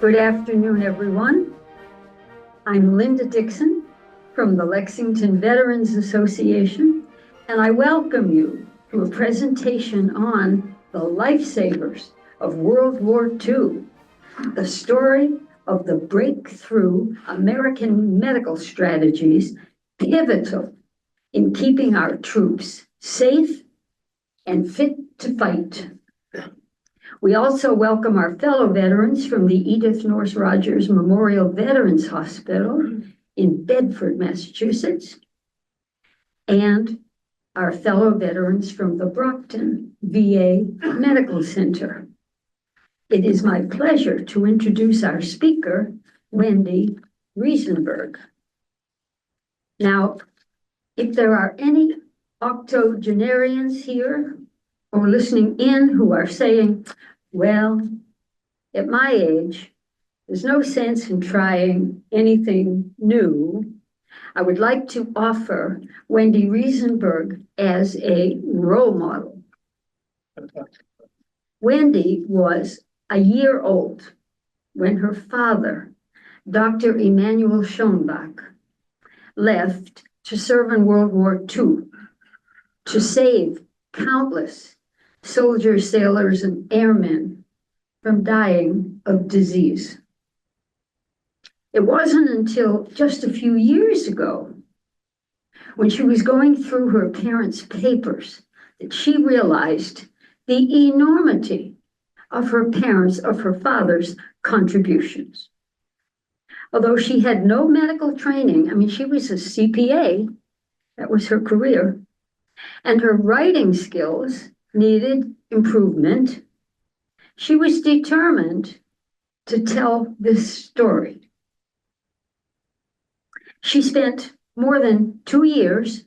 Good afternoon, everyone. I'm Linda Dixon from the Lexington Veterans Association, and I welcome you to a presentation on the lifesavers of World War II, the story of the breakthrough American medical strategies pivotal in keeping our troops safe and fit to fight. We also welcome our fellow veterans from the Edith Norris Rogers Memorial Veterans Hospital in Bedford, Massachusetts, and our fellow veterans from the Brockton VA Medical Center. It is my pleasure to introduce our speaker, Wendy Reasenberg. Now, if there are any octogenarians here or listening in who are saying, well, at my age, there's no sense in trying anything new, I would like to offer Wendy Reasenberg as a role model. Wendy was a year old when her father, Dr. Emanuel Schoenbach, left to serve in World War II to save countless soldiers, sailors, and airmen from dying of disease. It wasn't until just a few years ago, when she was going through her parents' papers, that she realized the enormity of her father's contributions. Although she had no medical training, she was a CPA, that was her career, and her writing skills needed improvement, she was determined to tell this story. She spent more than 2 years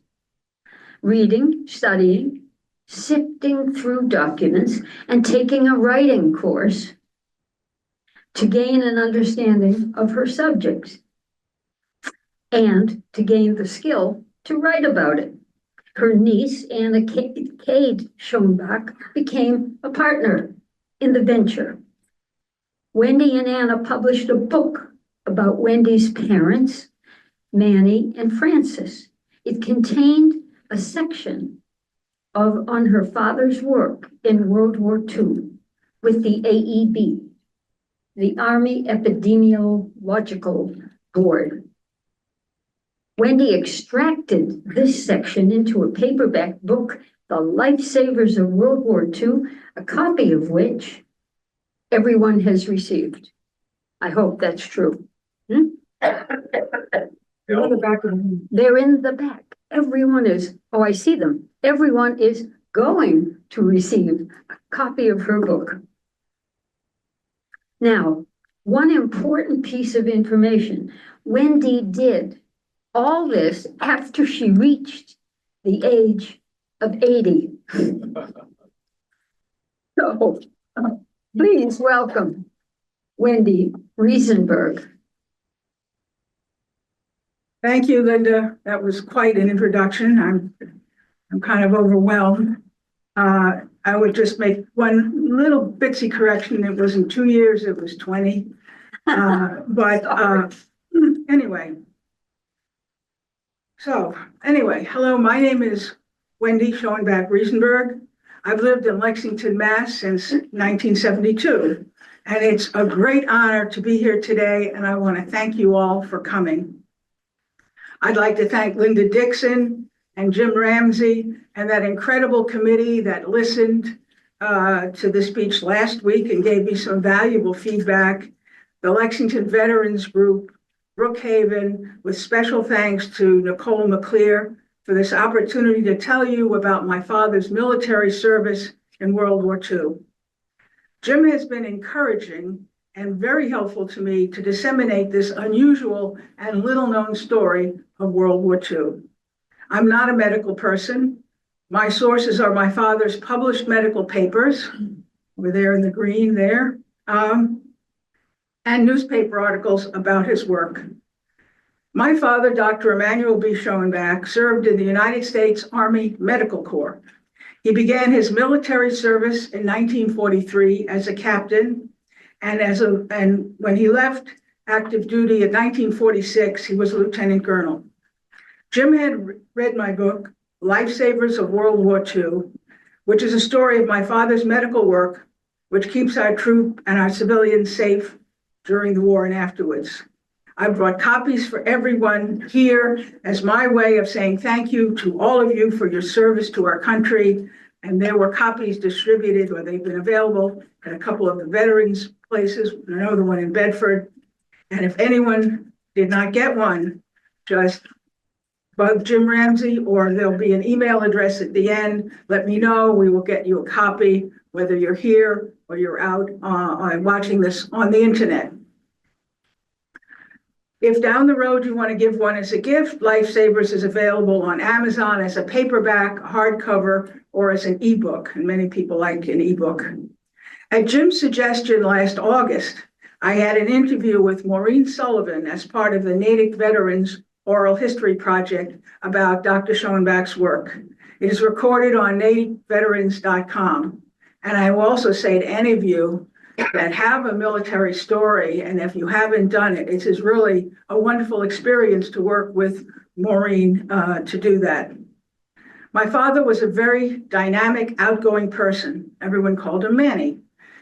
reading, studying, sifting through documents, and taking a writing course to gain an understanding of her subject and to gain the skill to write about it. Her niece, Anna Cade Schoenbach, became a partner in the venture. Wendy and Anna published a book about Wendy's parents, Manny and Francis. It contained a section on her father's work in World War II with the AEB, the Army Epidemiological Board. Wendy extracted this section into a paperback book, The Lifesavers of World War II, a copy of which everyone has received. I hope that's true. They're in the back of the room. They're in the back. Everyone is, oh, I see them. Everyone is going to receive a copy of her book. Now, one important piece of information, Wendy did all this after she reached the age of 80. So please welcome Wendy Reasenberg. Thank you, Linda. That was quite an introduction. I'm kind of overwhelmed. I would just make one little bitsy correction. It wasn't 2 years, it was 20. Anyway. Hello, my name is Wendy Schoenbach Reasenberg. I've lived in Lexington, Mass. since 1972, and it's a great honor to be here today, and I want to thank you all for coming. I'd like to thank Linda Dixon and Jim Ramsey and that incredible committee that listened to the speech last week and gave me some valuable feedback, the Lexington Veterans Group, Brookhaven, with special thanks to Nicole McClear for this opportunity to tell you about my father's military service in World War II. Jim has been encouraging and very helpful to me to disseminate this unusual and little-known story of World War II. I'm not a medical person. My sources are my father's published medical papers, over there in the green there, and newspaper articles about his work. My father, Dr. Emanuel B. Schoenbach, served in the United States Army Medical Corps. He began his military service in 1943 as a captain And when he left active duty in 1946, he was a lieutenant colonel. Jim had read my book, Lifesavers of World War II, which is a story of my father's medical work, which keeps our troop and our civilians safe during the war and afterwards. I brought copies for everyone here as my way of saying thank you to all of you for your service to our country. And there were copies distributed, or they've been available at a couple of the veterans places. I know the one in Bedford. And if anyone did not get one, just bug Jim Ramsey, or there'll be an email address at the end. Let me know. We will get you a copy, whether you're here or you're out watching this on the internet. If down the road you want to give one as a gift, Lifesavers is available on Amazon as a paperback, hardcover, or as an ebook, and many people like an ebook. At Jim's suggestion last August, I had an interview with Maureen Sullivan as part of the Natick Veterans Oral History Project about Dr. Schoenbach's work. It is recorded on nativeterans.com. And I will also say to any of you that have a military story, and if you haven't done it, it is really a wonderful experience to work with Maureen to do that. My father was a very dynamic, outgoing person. Everyone called him Manny.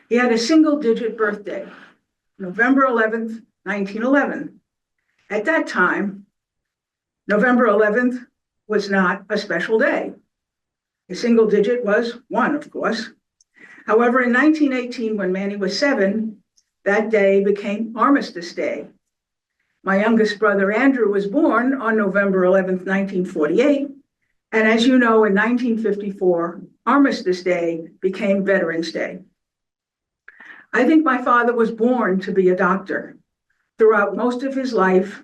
He had a single-digit birthday, November 11th, 1911. At that time, November 11th was not a special day. A single digit was 1, of course. However, in 1918, when Manny was 7, that day became Armistice Day. My youngest brother, Andrew, was born on November 11th, 1948. And as you know, in 1954, Armistice Day became Veterans Day. I think my father was born to be a doctor. Throughout most of his life,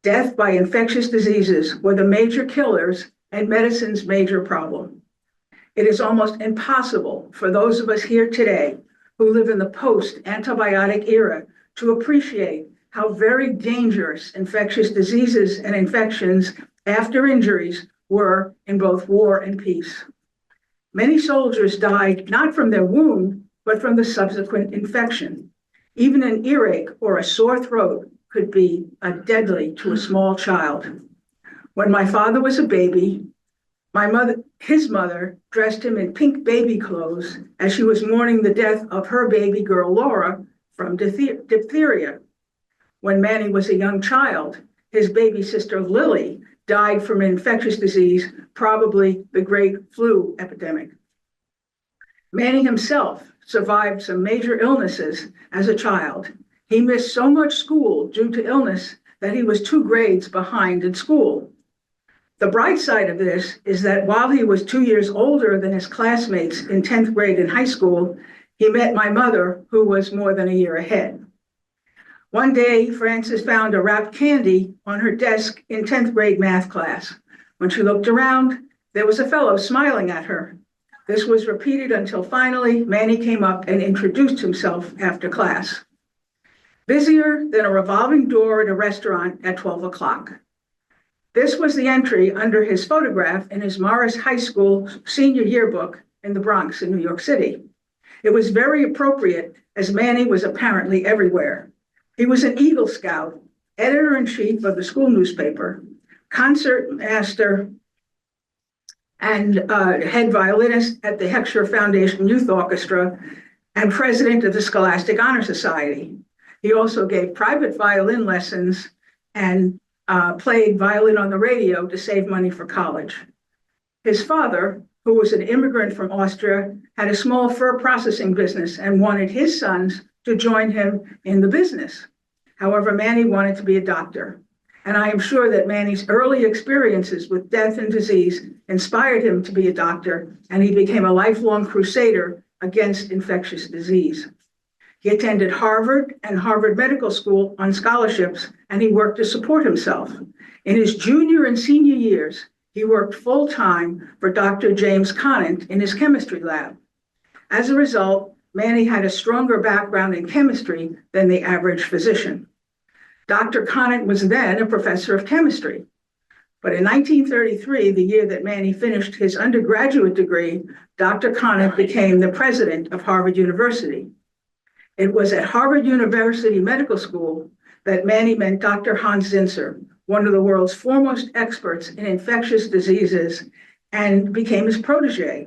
death by infectious diseases were the major killers and medicine's major problem. It is almost impossible for those of us here today who live in the post-antibiotic era to appreciate how very dangerous infectious diseases and infections after injuries were in both war and peace. Many soldiers died not from their wound, but from the subsequent infection. Even an earache or a sore throat could be deadly to a small child. When my father was a baby, his mother dressed him in pink baby clothes as she was mourning the death of her baby girl, Laura, from diphtheria. When Manny was a young child, his baby sister, Lily, died from an infectious disease, probably the great flu epidemic. Manny himself survived some major illnesses as a child. He missed so much school due to illness that he was 2 grades behind in school. The bright side of this is that while he was 2 years older than his classmates in 10th grade in high school, he met my mother, who was more than a year ahead. One day, Frances found a wrapped candy on her desk in 10th grade math class. When she looked around, there was a fellow smiling at her. This was repeated until finally Manny came up and introduced himself after class. Busier than a revolving door at a restaurant at 12 o'clock. This was the entry under his photograph in his Morris High School senior yearbook in the Bronx in New York City. It was very appropriate as Manny was apparently everywhere. He was an Eagle Scout, editor-in-chief of the school newspaper, concert master, and head violinist at the Heckscher Foundation Youth Orchestra, and president of the Scholastic Honor Society. He also gave private violin lessons and played violin on the radio to save money for college. His father, who was an immigrant from Austria, had a small fur processing business and wanted his sons to join him in the business. However, Manny wanted to be a doctor. And I am sure that Manny's early experiences with death and disease inspired him to be a doctor, and he became a lifelong crusader against infectious disease. He attended Harvard and Harvard Medical School on scholarships, and he worked to support himself. In his junior and senior years, he worked full-time for Dr. James Conant in his chemistry lab. As a result, Manny had a stronger background in chemistry than the average physician. Dr. Conant was then a professor of chemistry. But in 1933, the year that Manny finished his undergraduate degree, Dr. Conant became the president of Harvard University. It was at Harvard University Medical School that Manny met Dr. Hans Zinser, one of the world's foremost experts in infectious diseases, and became his protege.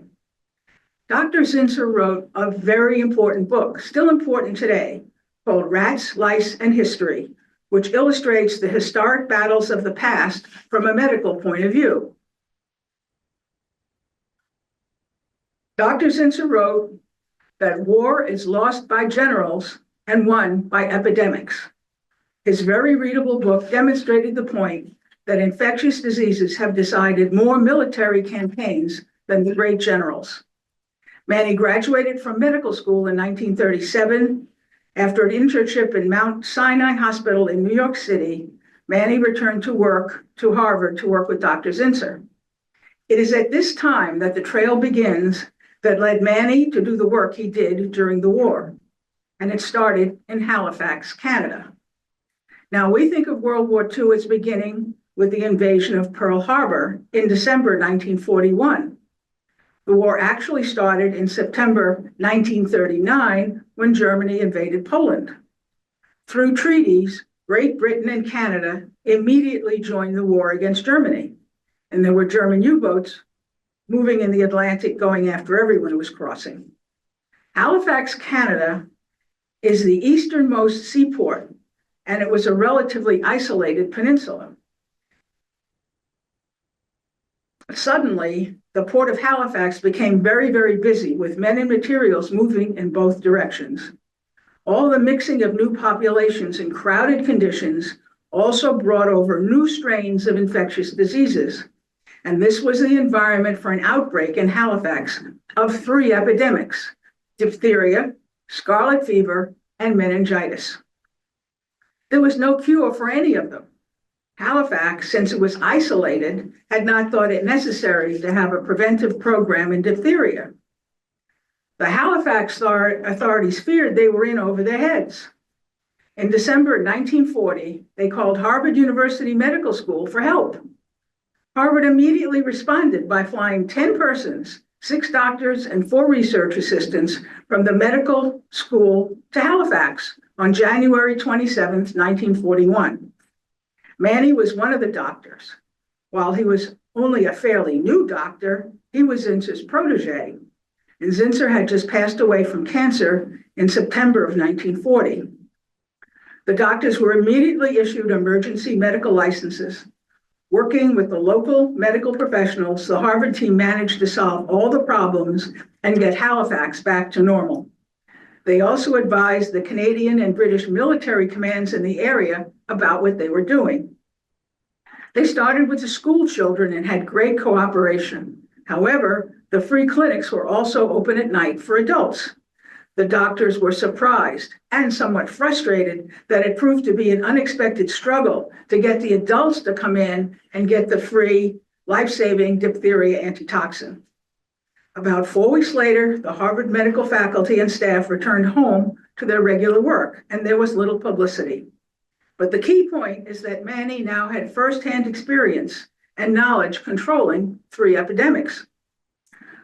Dr. Zinser wrote a very important book, still important today, called Rats, Lice, and History, which illustrates the historic battles of the past from a medical point of view. Dr. Zinser wrote that war is lost by generals and won by epidemics. His very readable book demonstrated the point that infectious diseases have decided more military campaigns than the great generals. Manny graduated from medical school in 1937. After an internship in Mount Sinai Hospital in New York City, Manny returned to Harvard to work with Dr. Zinser. It is at this time that the trail begins that led Manny to do the work he did during the war. And it started in Halifax, Canada. Now, we think of World War II as beginning with the invasion of Pearl Harbor in December 1941. The war actually started in September 1939 when Germany invaded Poland. Through treaties, Great Britain and Canada immediately joined the war against Germany, and there were German U-boats moving in the Atlantic going after everyone who was crossing. Halifax, Canada is the easternmost seaport, and it was a relatively isolated peninsula. Suddenly, the port of Halifax became very, very busy with men and materials moving in both directions. All the mixing of new populations in crowded conditions also brought over new strains of infectious diseases. And this was the environment for an outbreak in Halifax of 3 epidemics: diphtheria, scarlet fever, and meningitis. There was no cure for any of them. Halifax, since it was isolated, had not thought it necessary to have a preventive program in diphtheria. The Halifax authorities feared they were in over their heads. In December 1940, they called Harvard University Medical School for help. Harvard immediately responded by flying 10 persons, 6 doctors, and 4 research assistants from the medical school to Halifax on January 27, 1941. Manny was one of the doctors. While he was only a fairly new doctor, he was Zinser's protege, and Zinser had just passed away from cancer in September of 1940. The doctors were immediately issued emergency medical licenses. Working with the local medical professionals, the Harvard team managed to solve all the problems and get Halifax back to normal. They also advised the Canadian and British military commands in the area about what they were doing. They started with the school children and had great cooperation. However, the free clinics were also open at night for adults. The doctors were surprised and somewhat frustrated that it proved to be an unexpected struggle to get the adults to come in and get the free, life-saving diphtheria antitoxin. About 4 weeks later, the Harvard medical faculty and staff returned home to their regular work, and there was little publicity. But the key point is that Manny now had firsthand experience and knowledge controlling 3 epidemics.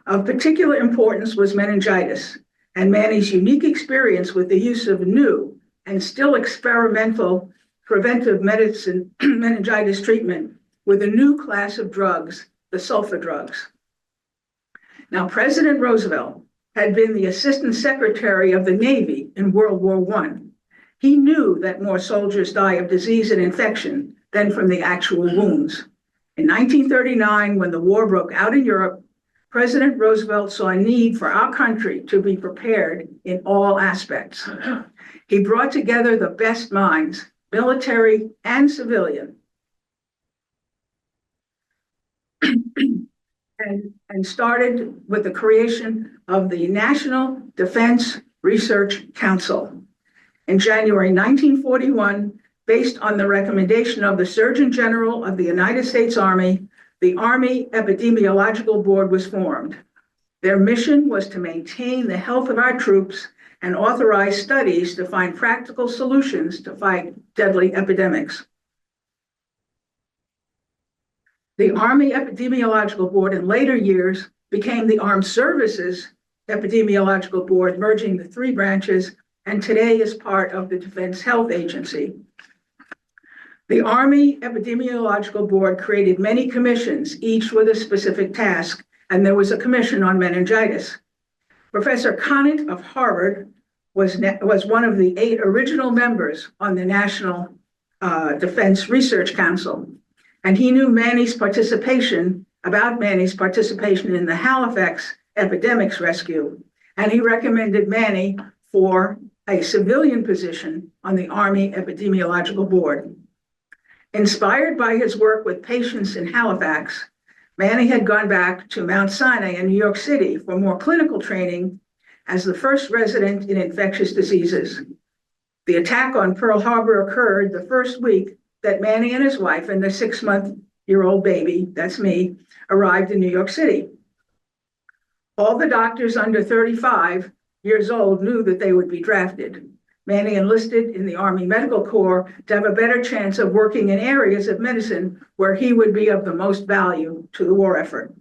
Of particular importance was meningitis, and Manny's unique experience with the use of new and still experimental preventive medicine meningitis treatment with a new class of drugs, the sulfa drugs. Now, President Roosevelt had been the Assistant Secretary of the Navy in World War I. He knew that more soldiers die of disease and infection than from the actual wounds. In 1939, when the war broke out in Europe, President Roosevelt saw a need for our country to be prepared in all aspects. He brought together the best minds, military and civilian, and started with the creation of the National Defense Research Council. In January 1941, based on the recommendation of the Surgeon General of the United States Army, the Army Epidemiological Board was formed. Their mission was to maintain the health of our troops and authorize studies to find practical solutions to fight deadly epidemics. The Army Epidemiological Board in later years became the Armed Services Epidemiological Board, merging the 3 branches and today is part of the Defense Health Agency. The Army Epidemiological Board created many commissions, each with a specific task, and there was a commission on meningitis. Professor Conant of Harvard was one of the 8 original members on the National Defense Research Council, and he knew Manny's participation in the Halifax epidemics rescue, and he recommended Manny for a civilian position on the Army Epidemiological Board. Inspired by his work with patients in Halifax, Manny had gone back to Mount Sinai in New York City for more clinical training as the first resident in infectious diseases. The attack on Pearl Harbor occurred the first week that Manny and his wife and their 6-month-old baby, that's me, arrived in New York City. All the doctors under 35 years old knew that they would be drafted. Manny enlisted in the Army Medical Corps to have a better chance of working in areas of medicine where he would be of the most value to the war effort.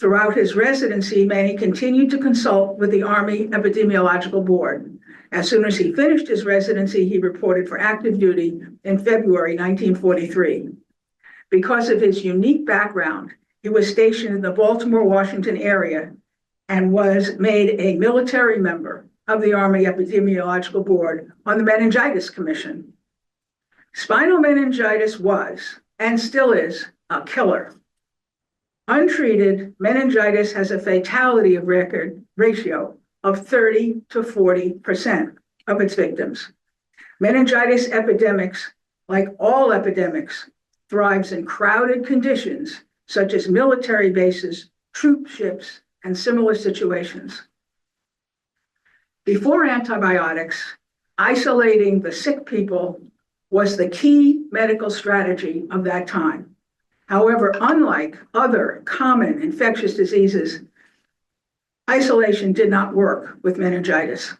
Throughout his residency, Manny continued to consult with the Army Epidemiological Board. As soon as he finished his residency, he reported for active duty in February 1943. Because of his unique background, he was stationed in the Baltimore, Washington area and was made a military member of the Army Epidemiological Board on the Meningitis Commission. Spinal meningitis was, and still is, a killer. Untreated, meningitis has a fatality ratio of 30 to 40% of its victims. Meningitis epidemics, like all epidemics, thrives in crowded conditions such as military bases, troop ships, and similar situations. Before antibiotics, isolating the sick people was the key medical strategy of that time. However, unlike other common infectious diseases, isolation did not work with meningitis.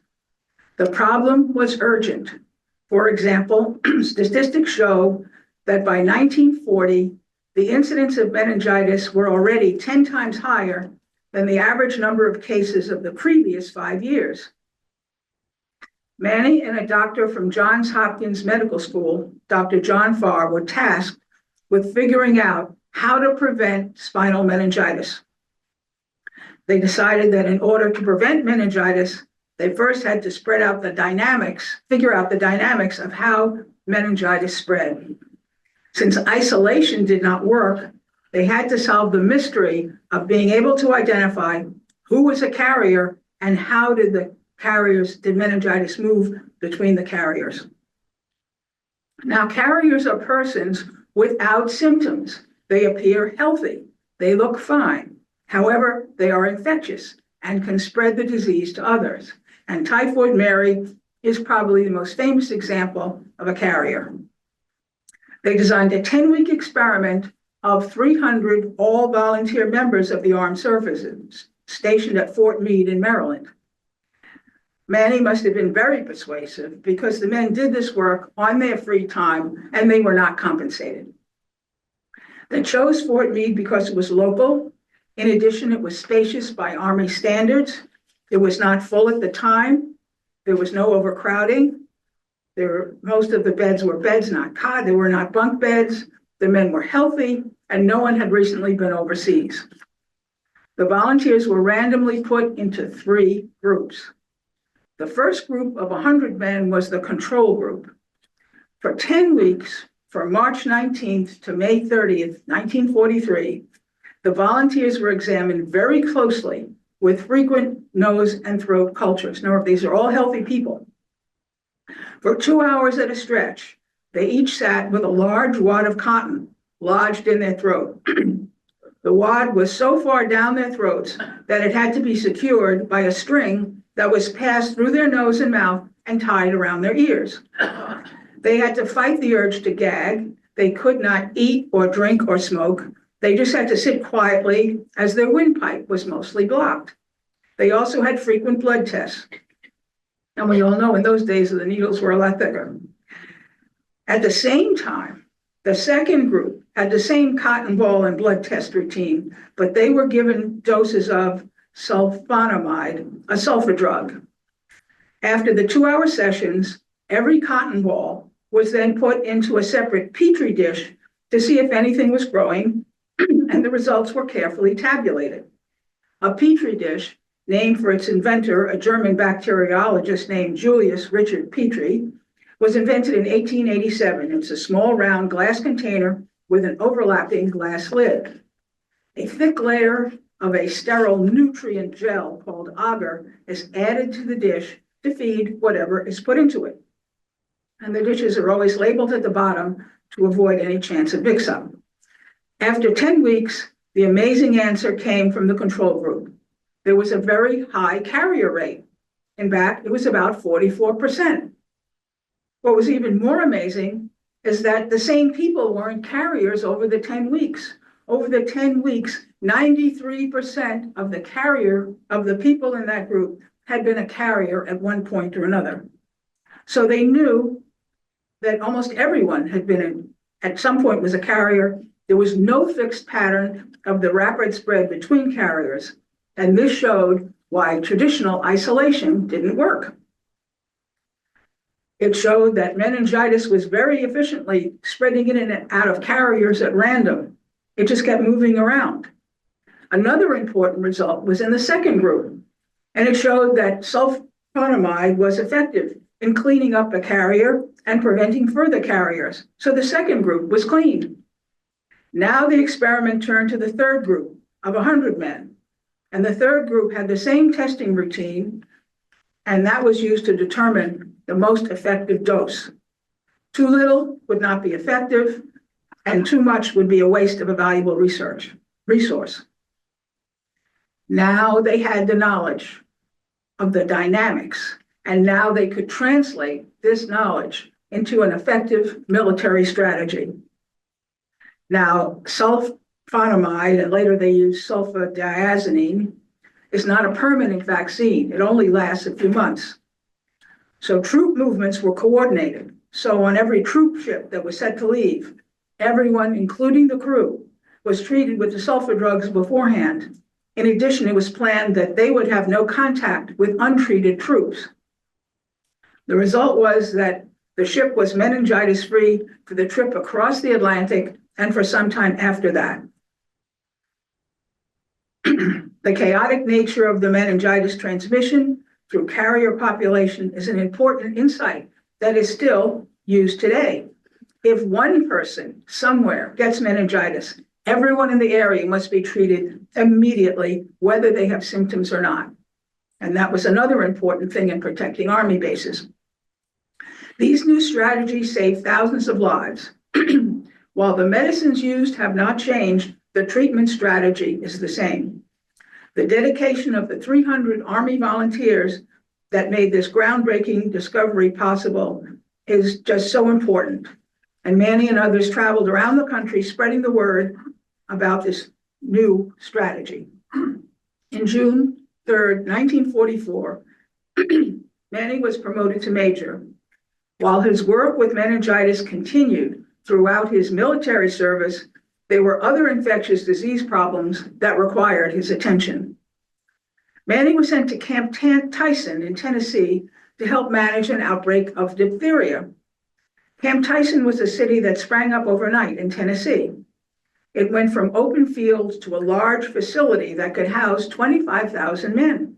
The problem was urgent. For example, statistics show that by 1940, the incidence of meningitis were already 10 times higher than the average number of cases of the previous 5 years. Manny and a doctor from Johns Hopkins Medical School, Dr. John Farr, were tasked with figuring out how to prevent spinal meningitis. They decided that in order to prevent meningitis, they first had to figure out the dynamics of how meningitis spread. Since isolation did not work, they had to solve the mystery of being able to identify who was a carrier and how did meningitis move between the carriers. Now, carriers are persons without symptoms. They appear healthy. They look fine. However, they are infectious and can spread the disease to others. And typhoid Mary is probably the most famous example of a carrier. They designed a 10-week experiment of 300 all-volunteer members of the armed services stationed at Fort Meade in Maryland. Manny must have been very persuasive because the men did this work on their free time and they were not compensated. They chose Fort Meade because it was local. In addition, it was spacious by Army standards. It was not full at the time. There was no overcrowding. Most of the beds were beds, not cots. They were not bunk beds. The men were healthy and no one had recently been overseas. The volunteers were randomly put into 3 groups. The first group of 100 men was the control group. For 10 weeks, from March 19th to May 30th, 1943, the volunteers were examined very closely with frequent nose and throat cultures. Now, these are all healthy people. For 2 hours at a stretch, they each sat with a large wad of cotton lodged in their throat. The wad was so far down their throats that it had to be secured by a string that was passed through their nose and mouth and tied around their ears. They had to fight the urge to gag. They could not eat or drink or smoke. They just had to sit quietly as their windpipe was mostly blocked. They also had frequent blood tests. And we all know in those days the needles were a lot thicker. At the same time, the second group had the same cotton ball and blood test routine, but they were given doses of sulfonamide, a sulfur drug. After the 2-hour sessions, every cotton ball was then put into a separate petri dish to see if anything was growing, and the results were carefully tabulated. A petri dish, named for its inventor, a German bacteriologist named Julius Richard Petri, was invented in 1887. It's a small round glass container with an overlapping glass lid. A thick layer of a sterile nutrient gel called agar is added to the dish to feed whatever is put into it. And the dishes are always labeled at the bottom to avoid any chance of mix-up. After 10 weeks, the amazing answer came from the control group. There was a very high carrier rate. In fact, it was about 44%. What was even more amazing is that the same people weren't carriers over the 10 weeks. Over the 10 weeks, 93% of the people in that group had been a carrier at one point or another. So they knew that almost everyone had been at some point was a carrier. There was no fixed pattern of the rapid spread between carriers. And this showed why traditional isolation didn't work. It showed that meningitis was very efficiently spreading in and out of carriers at random. It just kept moving around. Another important result was in the second group, and it showed that sulfonamide was effective in cleaning up a carrier and preventing further carriers. So the second group was cleaned. Now the experiment turned to the third group of 100 men, and the third group had the same testing routine, and that was used to determine the most effective dose. Too little would not be effective, and too much would be a waste of a valuable resource. Now they had the knowledge of the dynamics, and now they could translate this knowledge into an effective military strategy. Now, sulfonamide, and later they used sulfadiazine, is not a permanent vaccine. It only lasts a few months. So troop movements were coordinated. So on every troop ship that was set to leave, everyone, including the crew, was treated with the sulfur drugs beforehand. In addition, it was planned that they would have no contact with untreated troops. The result was that the ship was meningitis-free for the trip across the Atlantic and for some time after that. The chaotic nature of the meningitis transmission through carrier population is an important insight that is still used today. If one person somewhere gets meningitis, everyone in the area must be treated immediately, whether they have symptoms or not. And that was another important thing in protecting Army bases. These new strategies save thousands of lives. While the medicines used have not changed, the treatment strategy is the same. The dedication of the 300 Army volunteers that made this groundbreaking discovery possible is just so important. And Manny and others traveled around the country spreading the word about this new strategy. In June 3rd, 1944, Manny was promoted to major. While his work with meningitis continued throughout his military service, there were other infectious disease problems that required his attention. Manny was sent to Camp Tyson in Tennessee to help manage an outbreak of diphtheria. Camp Tyson was a city that sprang up overnight in Tennessee. It went from open fields to a large facility that could house 25,000 men.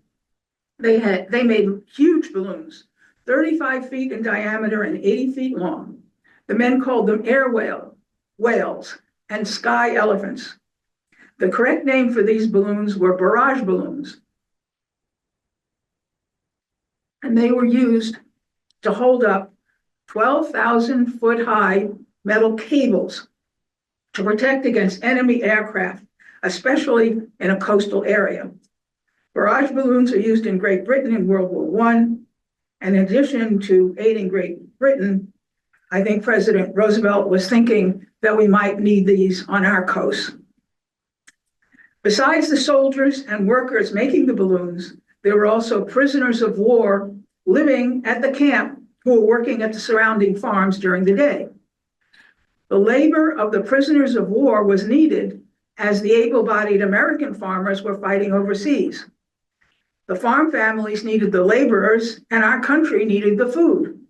They made huge balloons, 35 feet in diameter and 80 feet long. The men called them air whales and sky elephants. The correct name for these balloons were barrage balloons. And they were used to hold up 12,000-foot high metal cables to protect against enemy aircraft, especially in a coastal area. Barrage balloons are used in Great Britain in World War I. And in addition to aiding Great Britain, I think President Roosevelt was thinking that we might need these on our coast. Besides the soldiers and workers making the balloons, there were also prisoners of war living at the camp who were working at the surrounding farms during the day. The labor of the prisoners of war was needed as the able-bodied American farmers were fighting overseas. The farm families needed the laborers, and our country needed the food.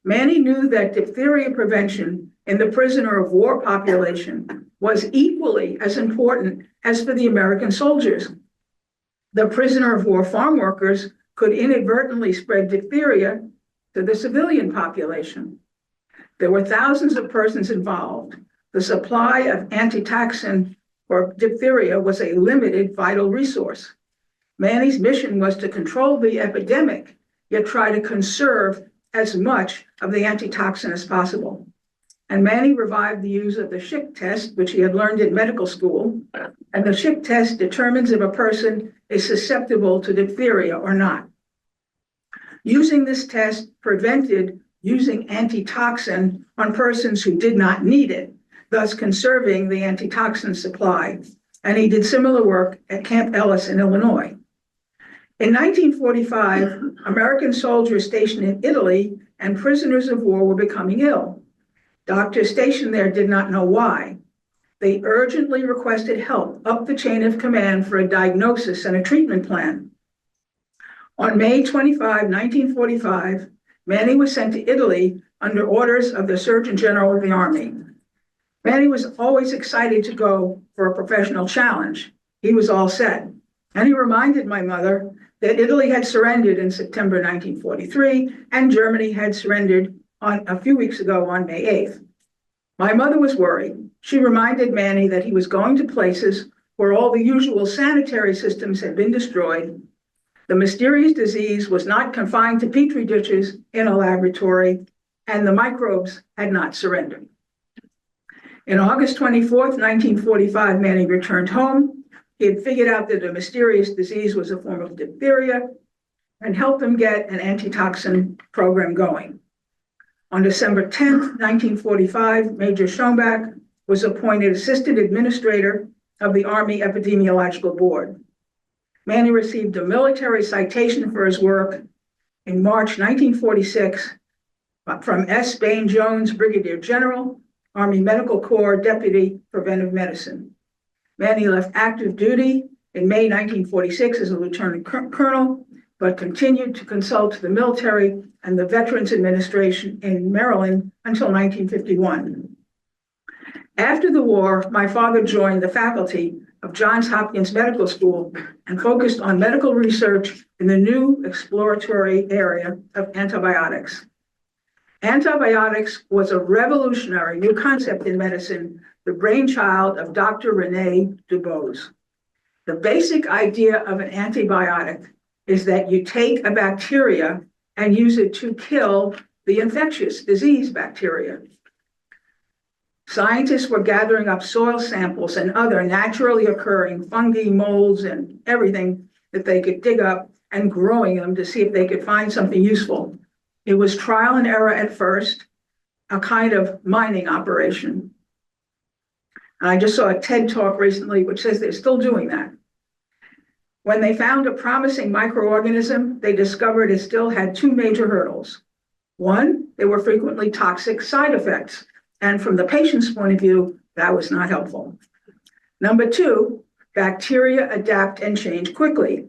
Manny knew that diphtheria prevention in the prisoner of war population was equally as important as for the American soldiers. The prisoner of war farm workers could inadvertently spread diphtheria to the civilian population. There were thousands of persons involved. The supply of antitoxin for diphtheria was a limited vital resource. Manny's mission was to control the epidemic, yet try to conserve as much of the antitoxin as possible. And Manny revived the use of the Schick test, which he had learned in medical school. And the Schick test determines if a person is susceptible to diphtheria or not. Using this test prevented using antitoxin on persons who did not need it, thus conserving the antitoxin supply. And he did similar work at Camp Ellis in Illinois. In 1945, American soldiers stationed in Italy and prisoners of war were becoming ill. Doctors stationed there did not know why. They urgently requested help up the chain of command for a diagnosis and a treatment plan. On May 25, 1945, Manny was sent to Italy under orders of the Surgeon General of the Army. Manny was always excited to go for a professional challenge. He was all set. And he reminded my mother that Italy had surrendered in September 1943 and Germany had surrendered a few weeks ago on May 8th. My mother was worried. She reminded Manny that he was going to places where all the usual sanitary systems had been destroyed. The mysterious disease was not confined to petri dishes in a laboratory, and the microbes had not surrendered. In August 24th, 1945, Manny returned home. He had figured out that the mysterious disease was a form of diphtheria and helped them get an antitoxin program going. On December 10th, 1945, Major Schoenbach was appointed Assistant Administrator of the Army Epidemiological Board. Manny received a military citation for his work in March 1946 from S. Bain Jones, Brigadier General, Army Medical Corps Deputy Preventive Medicine. Manny left active duty in May 1946 as a lieutenant colonel, but continued to consult the military and the Veterans Administration in Maryland until 1951. After the war, my father joined the faculty of Johns Hopkins Medical School and focused on medical research in the new exploratory area of antibiotics. Antibiotics was a revolutionary new concept in medicine, the brainchild of Dr. René Dubose. The basic idea of an antibiotic is that you take a bacteria and use it to kill the infectious disease bacteria. Scientists were gathering up soil samples and other naturally occurring fungi, molds, and everything that they could dig up and growing them to see if they could find something useful. It was trial and error at first, a kind of mining operation. I just saw a TED talk recently which says they're still doing that. When they found a promising microorganism, they discovered it still had two major hurdles. One, there were frequently toxic side effects. And from the patient's point of view, that was not helpful. Number two, bacteria adapt and change quickly.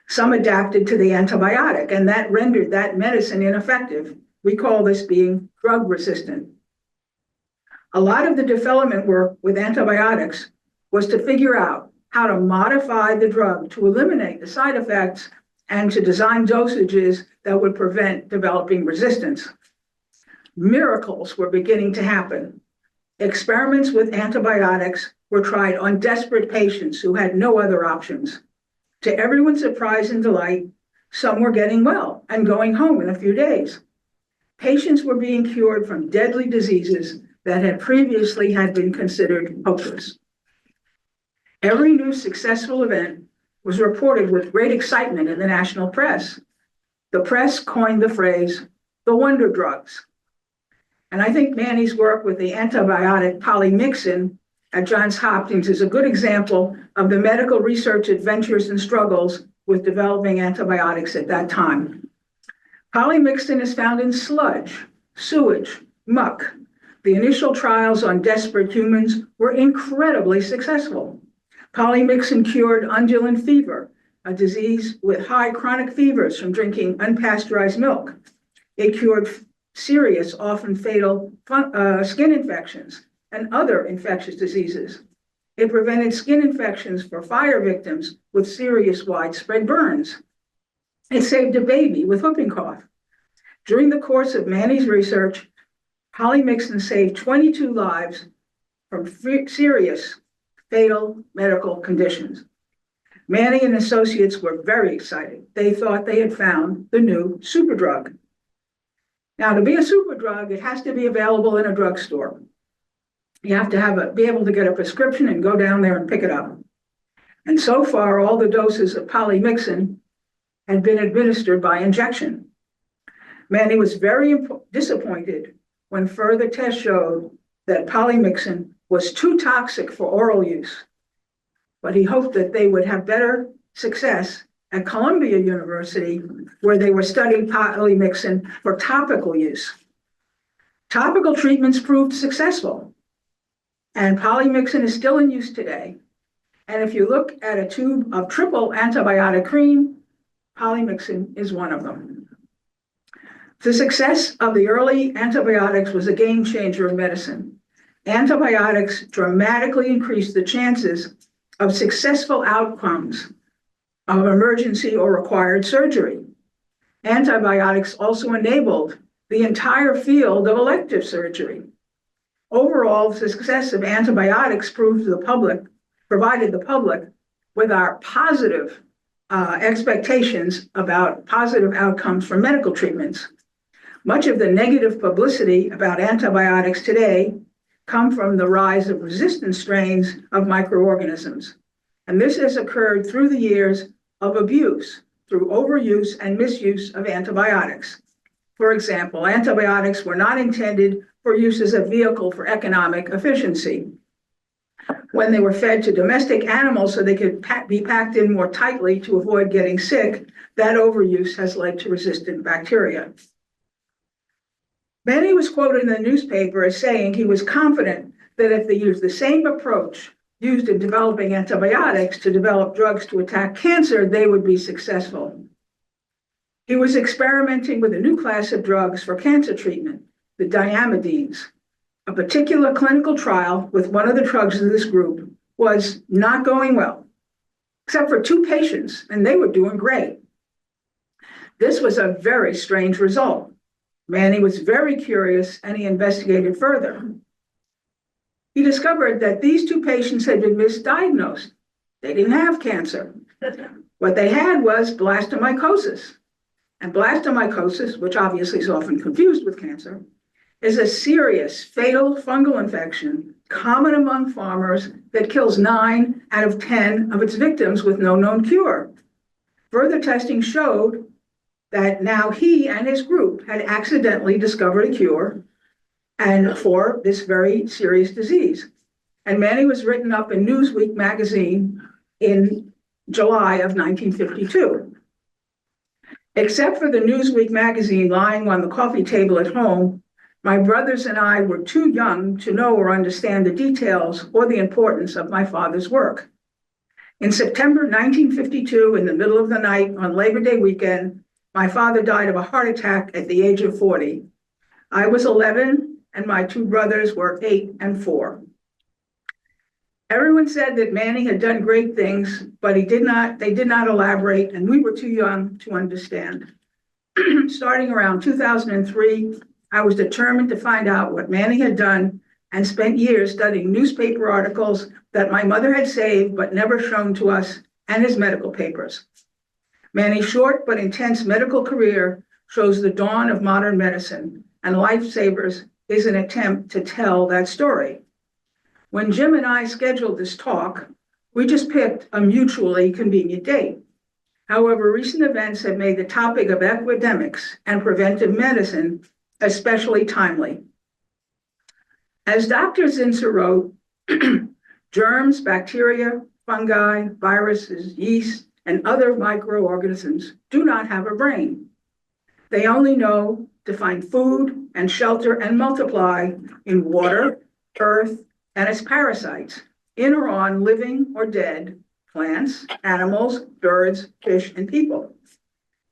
Some adapted to the antibiotic, and that rendered that medicine ineffective. We call this being drug resistant. A lot of the development work with antibiotics was to figure out how to modify the drug to eliminate the side effects and to design dosages that would prevent developing resistance. Miracles were beginning to happen. Experiments with antibiotics were tried on desperate patients who had no other options. To everyone's surprise and delight, some were getting well and going home in a few days. Patients were being cured from deadly diseases that had previously been considered hopeless. Every new successful event was reported with great excitement in the national press. The press coined the phrase, the wonder drugs. And I think Manny's work with the antibiotic polymyxin at Johns Hopkins is a good example of the medical research adventures and struggles with developing antibiotics at that time. Polymyxin is found in sludge, sewage, muck. The initial trials on desperate humans were incredibly successful. Polymyxin cured undulant fever, a disease with high chronic fevers from drinking unpasteurized milk. It cured serious, often fatal skin infections and other infectious diseases. It prevented skin infections for fire victims with serious widespread burns. It saved a baby with whooping cough. During the course of Manny's research, polymyxin saved 22 lives from serious, fatal medical conditions. Manny and associates were very excited. They thought they had found the new superdrug. Now, to be a superdrug, it has to be available in a drugstore. You have to be able to get a prescription and go down there and pick it up. And so far, all the doses of polymyxin had been administered by injection. Manny was very disappointed when further tests showed that polymyxin was too toxic for oral use. But he hoped that they would have better success at Columbia University, where they were studying polymyxin for topical use. Topical treatments proved successful, and polymyxin is still in use today. And if you look at a tube of triple antibiotic cream, polymyxin is one of them. The success of the early antibiotics was a game changer in medicine. Antibiotics dramatically increased the chances of successful outcomes of emergency or required surgery. Antibiotics also enabled the entire field of elective surgery. Overall, the success of antibiotics provided the public with our positive expectations about positive outcomes for medical treatments. Much of the negative publicity about antibiotics today come from the rise of resistant strains of microorganisms. And this has occurred through the years of abuse, through overuse and misuse of antibiotics. For example, antibiotics were not intended for use as a vehicle for economic efficiency. When they were fed to domestic animals so they could be packed in more tightly to avoid getting sick, that overuse has led to resistant bacteria. Manny was quoted in the newspaper as saying he was confident that if they used the same approach used in developing antibiotics to develop drugs to attack cancer, they would be successful. He was experimenting with a new class of drugs for cancer treatment, the diamidines. A particular clinical trial with one of the drugs of this group was not going well, except for 2 patients, and they were doing great. This was a very strange result. Manny was very curious, and he investigated further. He discovered that these 2 patients had been misdiagnosed. They didn't have cancer. What they had was blastomycosis. And blastomycosis, which obviously is often confused with cancer, is a serious, fatal fungal infection common among farmers that kills 9 out of 10 of its victims with no known cure. Further testing showed that now he and his group had accidentally discovered a cure and for this very serious disease. And Manny was written up in Newsweek magazine in July of 1952. Except for the Newsweek magazine lying on the coffee table at home, my brothers and I were too young to know or understand the details or the importance of my father's work. In September 1952, in the middle of the night on Labor Day weekend, my father died of a heart attack at the age of 40. I was 11, and my 2 brothers were 8 and 4. Everyone said that Manny had done great things, but they did not elaborate, and we were too young to understand. Starting around 2003, I was determined to find out what Manny had done and spent years studying newspaper articles that my mother had saved but never shown to us, and his medical papers. Manny's short but intense medical career shows the dawn of modern medicine, and Lifesavers is an attempt to tell that story. When Jim and I scheduled this talk, we just picked a mutually convenient date. However, recent events have made the topic of epidemics and preventive medicine especially timely. As Dr. Zinser wrote, germs, bacteria, fungi, viruses, yeast, and other microorganisms do not have a brain. They only know to find food and shelter and multiply in water, earth, and as parasites, in or on living or dead plants, animals, birds, fish, and people.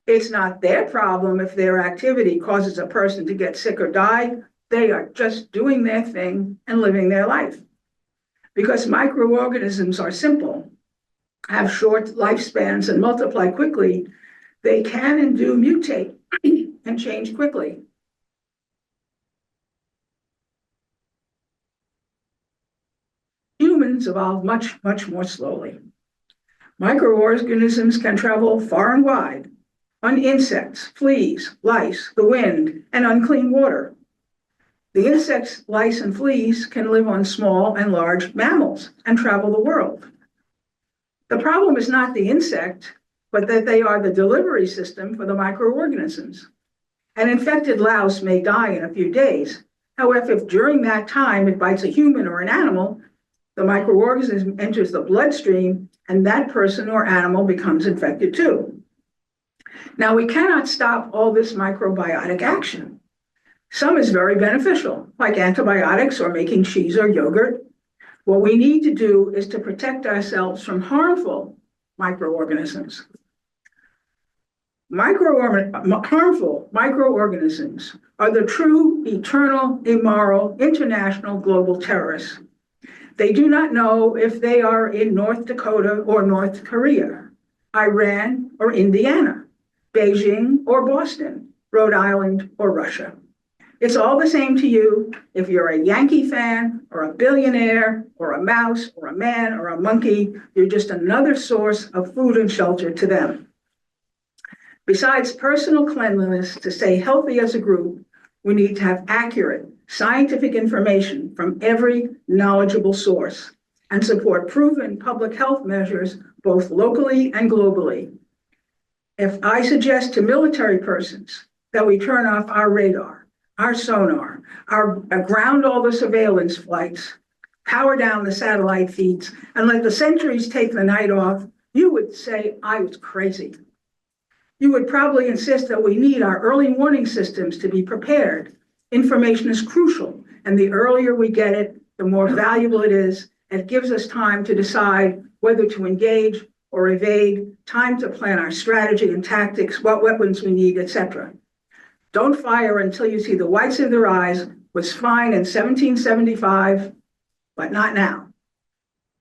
It's not their problem if their activity causes a person to get sick or die. They are just doing their thing and living their life. Because microorganisms are simple, have short lifespans, and multiply quickly, they can and do mutate and change quickly. Humans evolve much, much more slowly. Microorganisms can travel far and wide on insects, fleas, lice, the wind, and unclean water. The insects, lice, and fleas can live on small and large mammals and travel the world. The problem is not the insect, but that they are the delivery system for the microorganisms. An infected louse may die in a few days. However, if during that time it bites a human or an animal, the microorganism enters the bloodstream and that person or animal becomes infected too. Now, we cannot stop all this microbiotic action. Some is very beneficial, like antibiotics or making cheese or yogurt. What we need to do is to protect ourselves from harmful microorganisms. Harmful microorganisms are the true, eternal, immoral, international global terrorists. They do not know if they are in North Dakota or North Korea, Iran or Indiana, Beijing or Boston, Rhode Island or Russia. It's all the same to you if you're a Yankee fan or a billionaire or a mouse or a man or a monkey. You're just another source of food and shelter to them. Besides personal cleanliness, to stay healthy as a group, we need to have accurate scientific information from every knowledgeable source and support proven public health measures both locally and globally. If I suggest to military persons that we turn off our radar, our sonar, ground all the surveillance flights, power down the satellite feeds, and let the sentries take the night off, you would say I was crazy. You would probably insist that we need our early warning systems to be prepared. Information is crucial, and the earlier we get it, the more valuable it is. It gives us time to decide whether to engage or evade, time to plan our strategy and tactics, what weapons we need, etc. Don't fire until you see the whites of their eyes was fine in 1775, but not now.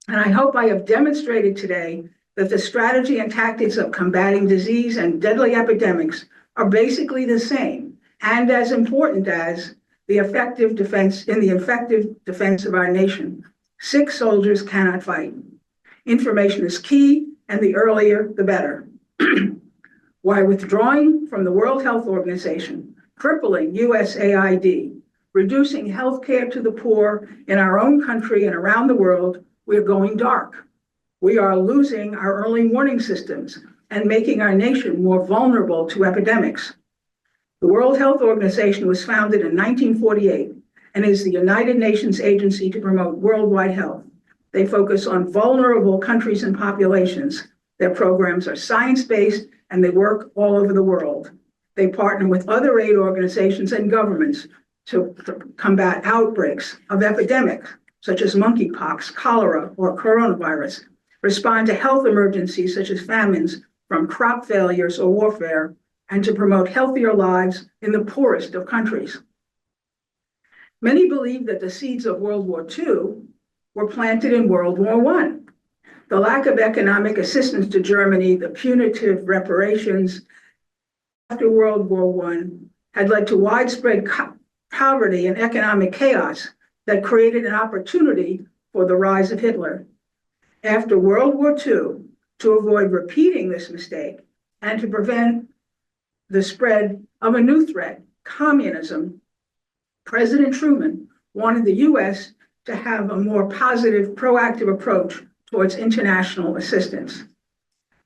And I hope I have demonstrated today that the strategy and tactics of combating disease and deadly epidemics are basically the same and as important as the effective defense of our nation. Sick soldiers cannot fight. Information is key, and the earlier, the better. Why withdrawing from the World Health Organization, crippling USAID, reducing healthcare to the poor in our own country and around the world, we're going dark. We are losing our early warning systems and making our nation more vulnerable to epidemics. The World Health Organization was founded in 1948 and is the United Nations agency to promote worldwide health. They focus on vulnerable countries and populations. Their programs are science-based and they work all over the world. They partner with other aid organizations and governments to combat outbreaks of epidemics, such as monkeypox, cholera, or coronavirus, respond to health emergencies such as famines from crop failures or warfare, and to promote healthier lives in the poorest of countries. Many believe that the seeds of World War II were planted in World War I. The lack of economic assistance to Germany, the punitive reparations after World War I had led to widespread poverty and economic chaos that created an opportunity for the rise of Hitler. After World War II, to avoid repeating this mistake and to prevent the spread of a new threat, communism, President Truman wanted the US to have a more positive, proactive approach towards international assistance.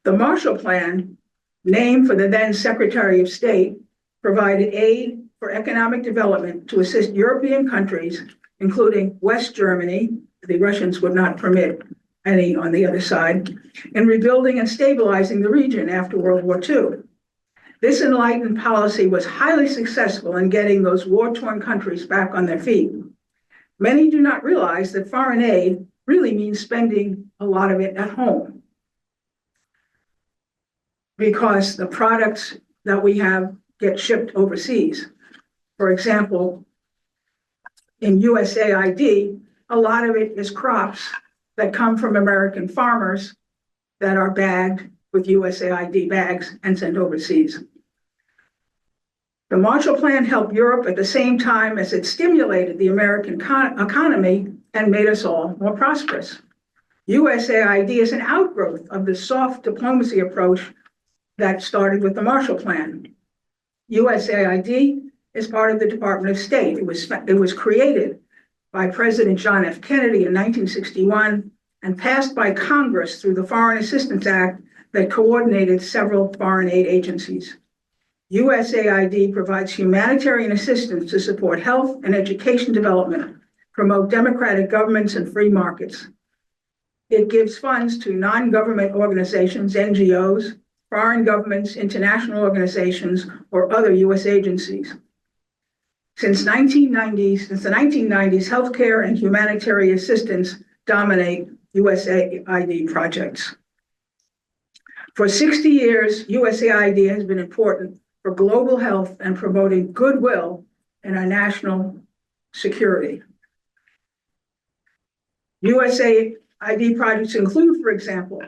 The Marshall Plan, named for the then Secretary of State, provided aid for economic development to assist European countries, including West Germany, the Russians would not permit any on the other side, in rebuilding and stabilizing the region after World War II. This enlightened policy was highly successful in getting those war-torn countries back on their feet. Many do not realize that foreign aid really means spending a lot of it at home. because the products that we have get shipped overseas. For example, in USAID, a lot of it is crops that come from American farmers that are bagged with USAID bags and sent overseas. The Marshall Plan helped Europe at the same time as it stimulated the American economy and made us all more prosperous. USAID is an outgrowth of the soft diplomacy approach that started with the Marshall Plan. USAID is part of the Department of State. It was created by President John F. Kennedy in 1961 and passed by Congress through the Foreign Assistance Act that coordinated several foreign aid agencies. USAID provides humanitarian assistance to support health and education development, promote democratic governments and free markets. It gives funds to non-government organizations, NGOs, foreign governments, international organizations, or other U.S. agencies. Since the 1990s, healthcare and humanitarian assistance dominate USAID projects. For 60 years, USAID has been important for global health and promoting goodwill in our national security. USAID projects include, for example,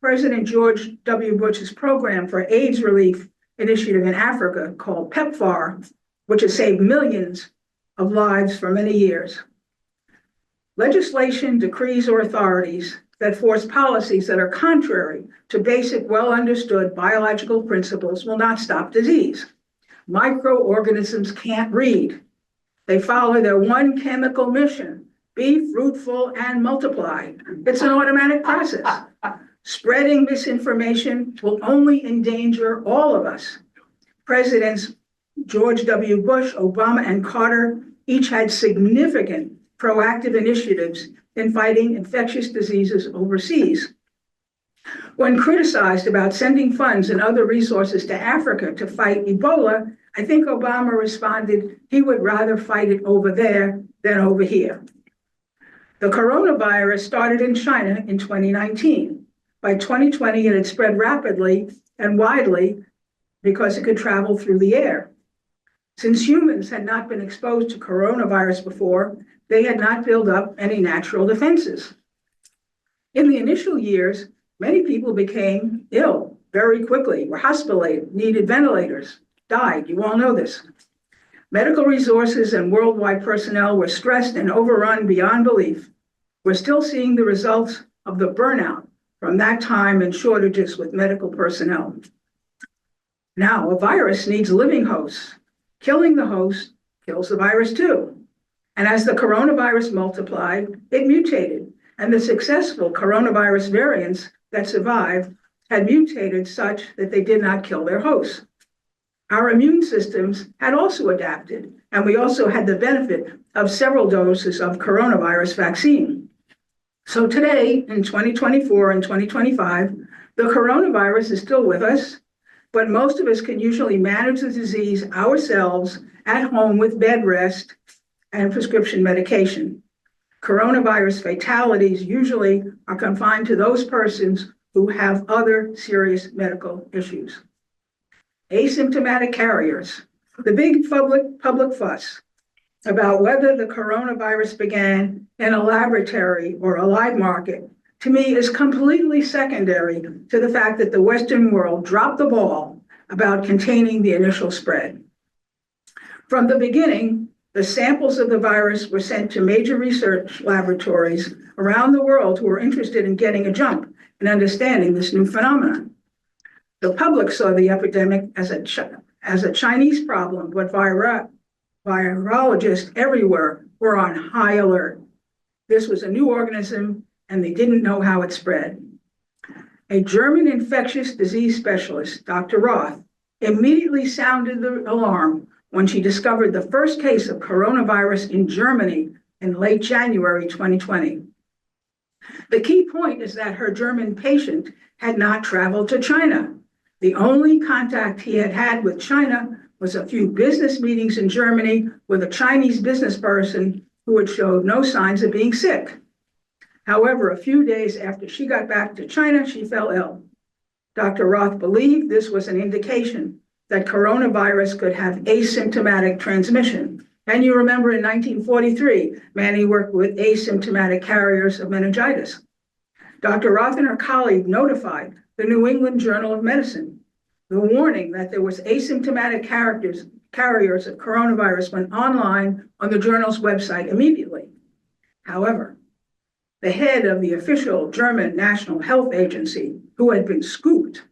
President George W. Bush's program for AIDS relief initiative in Africa called PEPFAR, which has saved millions of lives for many years. Legislation, decrees, or authorities that force policies that are contrary to basic, well-understood biological principles will not stop disease. Microorganisms can't read. They follow their one chemical mission: be fruitful and multiply. It's an automatic process. Spreading misinformation will only endanger all of us. Presidents George W. Bush, Obama, and Carter each had significant proactive initiatives in fighting infectious diseases overseas. When criticized about sending funds and other resources to Africa to fight Ebola, I think Obama responded he would rather fight it over there than over here. The coronavirus started in China in 2019. By 2020, it had spread rapidly and widely because it could travel through the air. Since humans had not been exposed to coronavirus before, they had not built up any natural defenses. In the initial years, many people became ill very quickly, were hospitalized, needed ventilators, died. You all know this. Medical resources and worldwide personnel were stressed and overrun beyond belief. We're still seeing the results of the burnout from that time and shortages with medical personnel. Now, a virus needs living hosts. Killing the host kills the virus too. And as the coronavirus multiplied, it mutated. And the successful coronavirus variants that survived had mutated such that they did not kill their hosts. Our immune systems had also adapted, and we also had the benefit of several doses of coronavirus vaccine. So today, in 2024 and 2025, the coronavirus is still with us, but most of us can usually manage the disease ourselves at home with bed rest and prescription medication. Coronavirus fatalities usually are confined to those persons who have other serious medical issues. Asymptomatic carriers. The big public fuss about whether the coronavirus began in a laboratory or a live market, to me, is completely secondary to the fact that the Western world dropped the ball about containing the initial spread. From the beginning, the samples of the virus were sent to major research laboratories around the world who were interested in getting a jump in understanding this new phenomenon. The public saw the epidemic as a Chinese problem, but virologists everywhere were on high alert. This was a new organism, and they didn't know how it spread. A German infectious disease specialist, Dr. Roth, immediately sounded the alarm when she discovered the first case of coronavirus in Germany in late January 2020. The key point is that her German patient had not traveled to China. The only contact he had had with China was a few business meetings in Germany with a Chinese business person who had showed no signs of being sick. However, a few days after she got back to China, she fell ill. Dr. Roth believed this was an indication that coronavirus could have asymptomatic transmission. And you remember in 1943, Manny worked with asymptomatic carriers of meningitis. Dr. Roth and her colleague notified the New England Journal of Medicine. The warning that there was asymptomatic carriers of coronavirus went online on the journal's website immediately. However, the head of the official German National Health Agency, who had been scooped,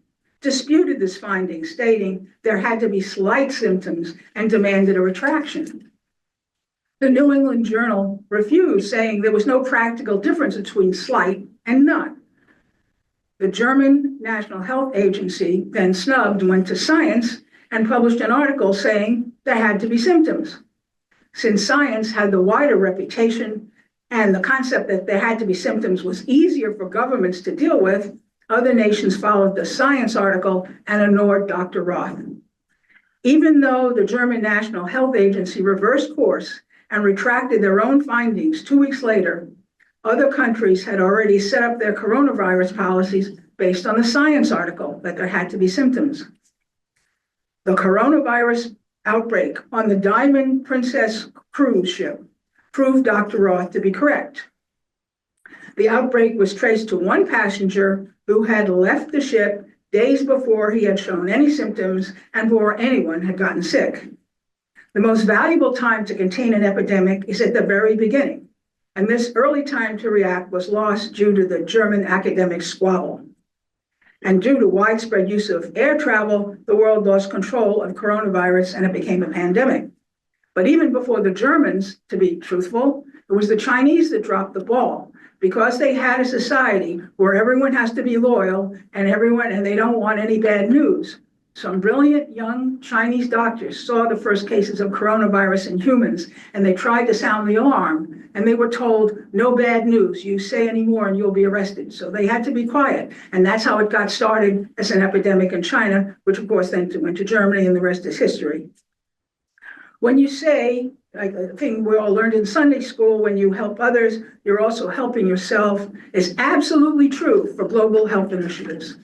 disputed this finding, stating there had to be slight symptoms and demanded a retraction. The New England Journal refused, saying there was no practical difference between slight and none. The German National Health Agency then snubbed and went to Science and published an article saying there had to be symptoms. Since Science had the wider reputation and the concept that there had to be symptoms was easier for governments to deal with, other nations followed the Science article and ignored Dr. Roth. Even though the German National Health Agency reversed course and retracted their own findings 2 weeks later, other countries had already set up their coronavirus policies based on the Science article that there had to be symptoms. The coronavirus outbreak on the Diamond Princess cruise ship proved Dr. Roth to be correct. The outbreak was traced to one passenger who had left the ship days before he had shown any symptoms and before anyone had gotten sick. The most valuable time to contain an epidemic is at the very beginning, and this early time to react was lost due to the German academic squabble. And due to widespread use of air travel, the world lost control of coronavirus and it became a pandemic. But even before the Germans, to be truthful, it was the Chinese that dropped the ball, because they had a society where everyone has to be loyal and they don't want any bad news. Some brilliant young Chinese doctors saw the first cases of coronavirus in humans, and they tried to sound the alarm, and they were told, no bad news, you say any more and you'll be arrested. So they had to be quiet, and that's how it got started as an epidemic in China, which of course then went to Germany, and the rest is history. When you say, like a thing we all learned in Sunday school, when you help others, you're also helping yourself, is absolutely true for global health initiatives.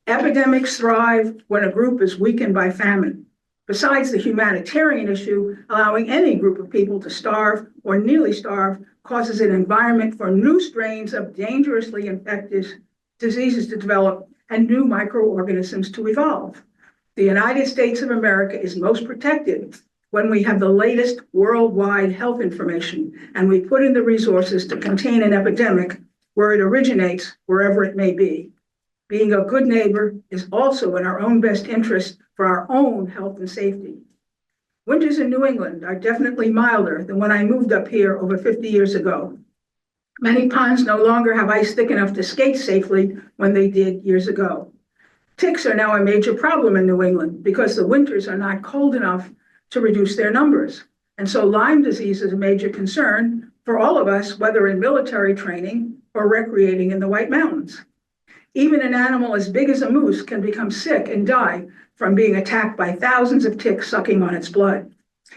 Epidemics thrive when a group is weakened by famine. Besides the humanitarian issue, allowing any group of people to starve or nearly starve causes an environment for new strains of dangerously infectious diseases to develop and new microorganisms to evolve. The United States of America is most protected when we have the latest worldwide health information and we put in the resources to contain an epidemic where it originates, wherever it may be. Being a good neighbor is also in our own best interest for our own health and safety. Winters in New England are definitely milder than when I moved up here over 50 years ago. Many ponds no longer have ice thick enough to skate safely when they did years ago. Ticks are now a major problem in New England because the winters are not cold enough to reduce their numbers. And so Lyme disease is a major concern for all of us, whether in military training or recreating in the White Mountains. Even an animal as big as a moose can become sick and die from being attacked by thousands of ticks sucking on its blood.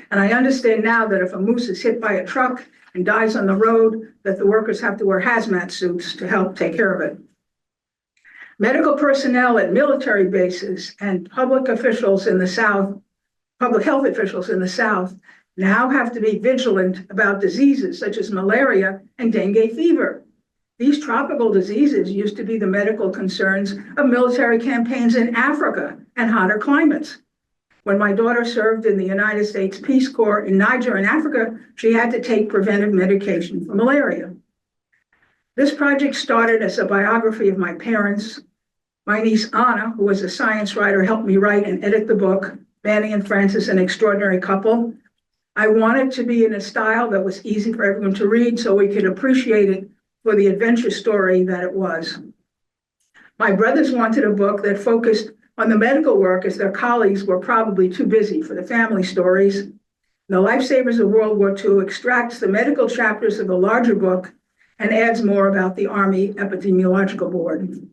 And I understand now that if a moose is hit by a truck and dies on the road, that the workers have to wear hazmat suits to help take care of it. Medical personnel at military bases and public health officials in the South now have to be vigilant about diseases such as malaria and dengue fever. These tropical diseases used to be the medical concerns of military campaigns in Africa and hotter climates. When my daughter served in the United States Peace Corps in Niger and Africa, she had to take preventive medication for malaria. This project started as a biography of my parents. My niece Anna, who was a science writer, helped me write and edit the book, Manny and Francis, An Extraordinary Couple. I wanted to be in a style that was easy for everyone to read so we could appreciate it for the adventure story that it was. My brothers wanted a book that focused on the medical work as their colleagues were probably too busy for the family stories. The Lifesavers of World War II extracts the medical chapters of the larger book and adds more about the Army Epidemiological Board.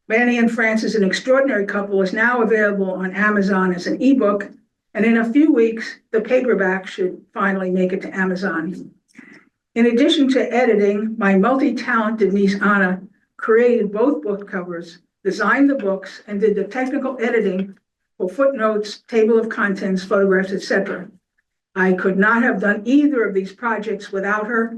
Manny and Francis, An Extraordinary Couple, is now available on Amazon as an ebook, and in a few weeks, the paperback should finally make it to Amazon. In addition to editing, my multi-talented niece Anna created both book covers designed the books, and did the technical editing for footnotes, table of contents, photographs, etc. I could not have done either of these projects without her.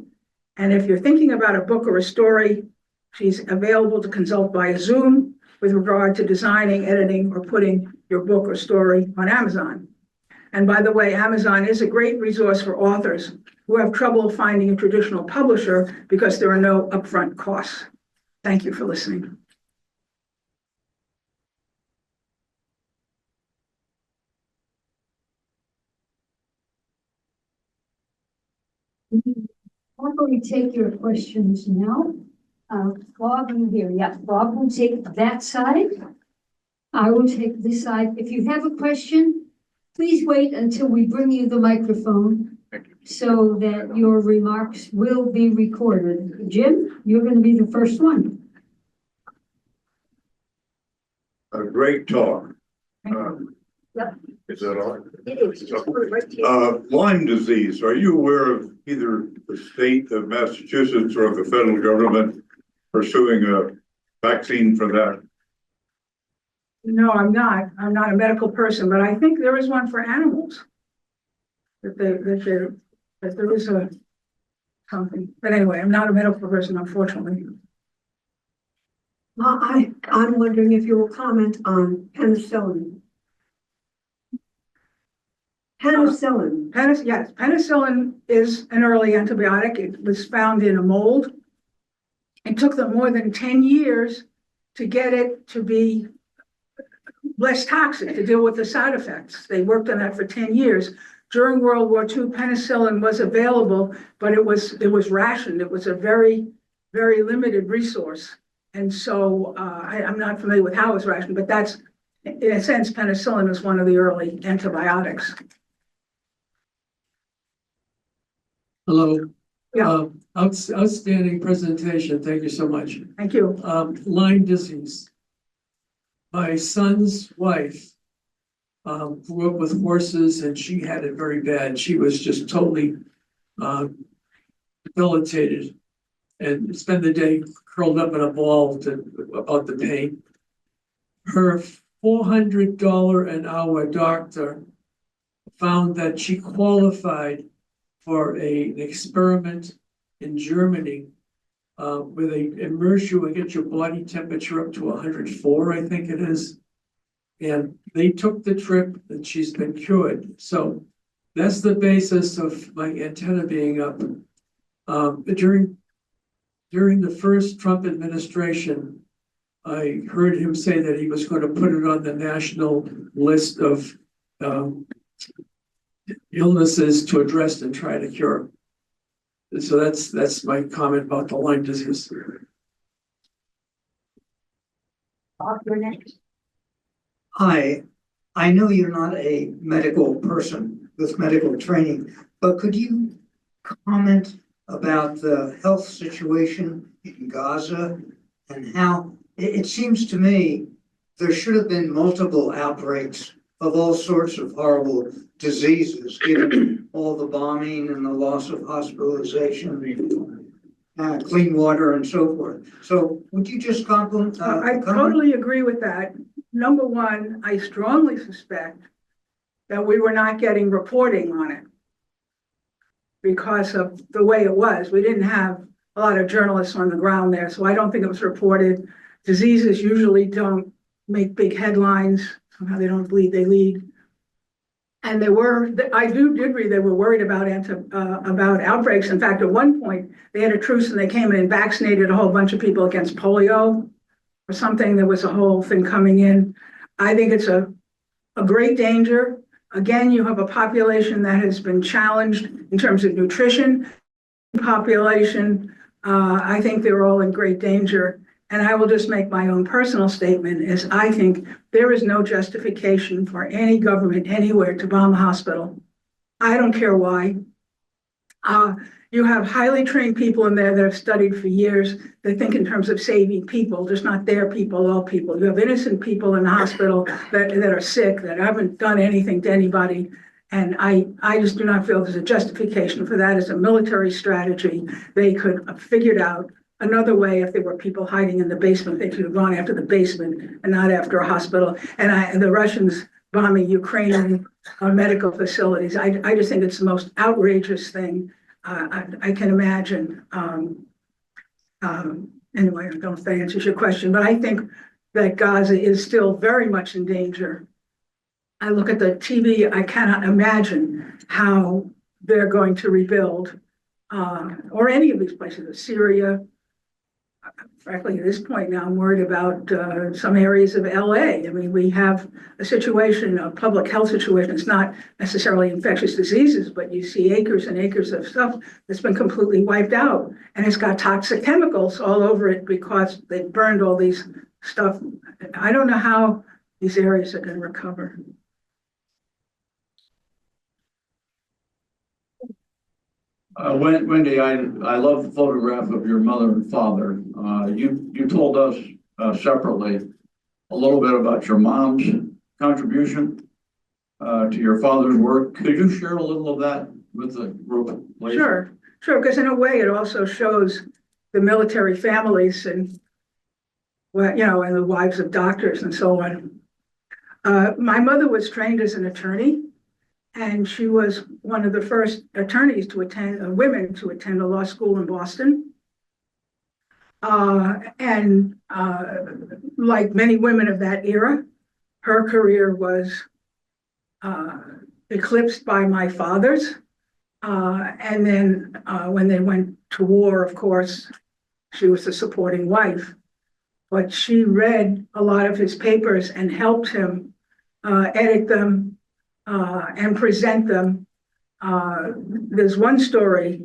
And if you're thinking about a book or a story, she's available to consult via Zoom with regard to designing, editing, or putting your book or story on Amazon. And by the way, Amazon is a great resource for authors who have trouble finding a traditional publisher because there are no upfront costs. Thank you for listening. Why don't we take your questions now? Bob, you here? Yeah, Bob will take that side. I will take this side. If you have a question, please wait until we bring you the microphone so that your remarks will be recorded. Jim, you're going to be the first one. A great talk. Yep. Is that on? It is. Just put it right here. Lyme disease, are you aware of either the state of Massachusetts or the federal government pursuing a vaccine for that? No, I'm not. I'm not a medical person, but I think there is one for animals. That there is a something. But anyway, I'm not a medical person, unfortunately. I'm wondering if you will comment on penicillin. Penicillin. Yes, penicillin is an early antibiotic. It was found in a mold. It took them more than 10 years to get it to be less toxic, to deal with the side effects. They worked on that for 10 years. During World War II, penicillin was available, but it was rationed. It was a very, very limited resource. And so I'm not familiar with how it was rationed, but that's, in a sense, penicillin is one of the early antibiotics. Hello. Yeah. Outstanding presentation. Thank you so much. Thank you. Lyme disease. My son's wife grew up with horses and she had it very bad. She was just totally debilitated and spent the day curled up in a ball about the pain. Her $400 an hour doctor found that she qualified for an experiment in Germany where they immerse you and get your body temperature up to 104, I think it is. And they took the trip and she's been cured. So that's the basis of my antenna being up. During the first Trump administration, I heard him say that he was going to put it on the national list of illnesses to address and try to cure. So that's my comment about the Lyme disease. Bob, you're next. Hi, I know you're not a medical person with medical training, but could you comment about the health situation in Gaza and how it seems to me there should have been multiple outbreaks of all sorts of horrible diseases, given all the bombing and the loss of hospitalization, clean water and so forth. So would you just comment? I totally agree with that. Number one, I strongly suspect that we were not getting reporting on it because of the way it was. We didn't have a lot of journalists on the ground there, so I don't think it was reported. Diseases usually don't make big headlines. Somehow they don't bleed, they lead. And I did read they were worried about outbreaks. In fact, at one point, they had a truce and they came in and vaccinated a whole bunch of people against polio or something. There was a whole thing coming in. I think it's a great danger. Again, you have a population that has been challenged in terms of nutrition. Population, I think they're all in great danger. And I will just make my own personal statement is I think there is no justification for any government anywhere to bomb a hospital. I don't care why. You have highly trained people in there that have studied for years. They think in terms of saving people, just not their people, all people. You have innocent people in the hospital that are sick, that haven't done anything to anybody. And I just do not feel there's a justification for that as a military strategy. They could have figured out another way, if there were people hiding in the basement, they should have gone after the basement and not after a hospital. And the Russians bombing Ukrainian medical facilities. I just think it's the most outrageous thing I can imagine. Anyway, I don't know if that answers your question, but I think that Gaza is still very much in danger. I look at the TV, I cannot imagine how they're going to rebuild, or any of these places, Syria. Frankly, at this point now, I'm worried about some areas of LA. I mean, we have a situation, a public health situation. It's not necessarily infectious diseases, but you see acres and acres of stuff that's been completely wiped out. And it's got toxic chemicals all over it because they burned all these stuff. I don't know how these areas are going to recover. Wendy, I love the photograph of your mother and father. You told us separately a little bit about your mom's contribution to your father's work. Could you share a little of that with the group, please? Sure, because in a way it also shows the military families and, well, you know, and the wives of doctors and so on. My mother was trained as an attorney. And she was one of the first attorneys to attend, women to attend a law school in Boston. Like many women of that era, her career was eclipsed by my father's. And then when they went to war, of course, she was the supporting wife. But she read a lot of his papers and helped him edit them. And present them. There's one story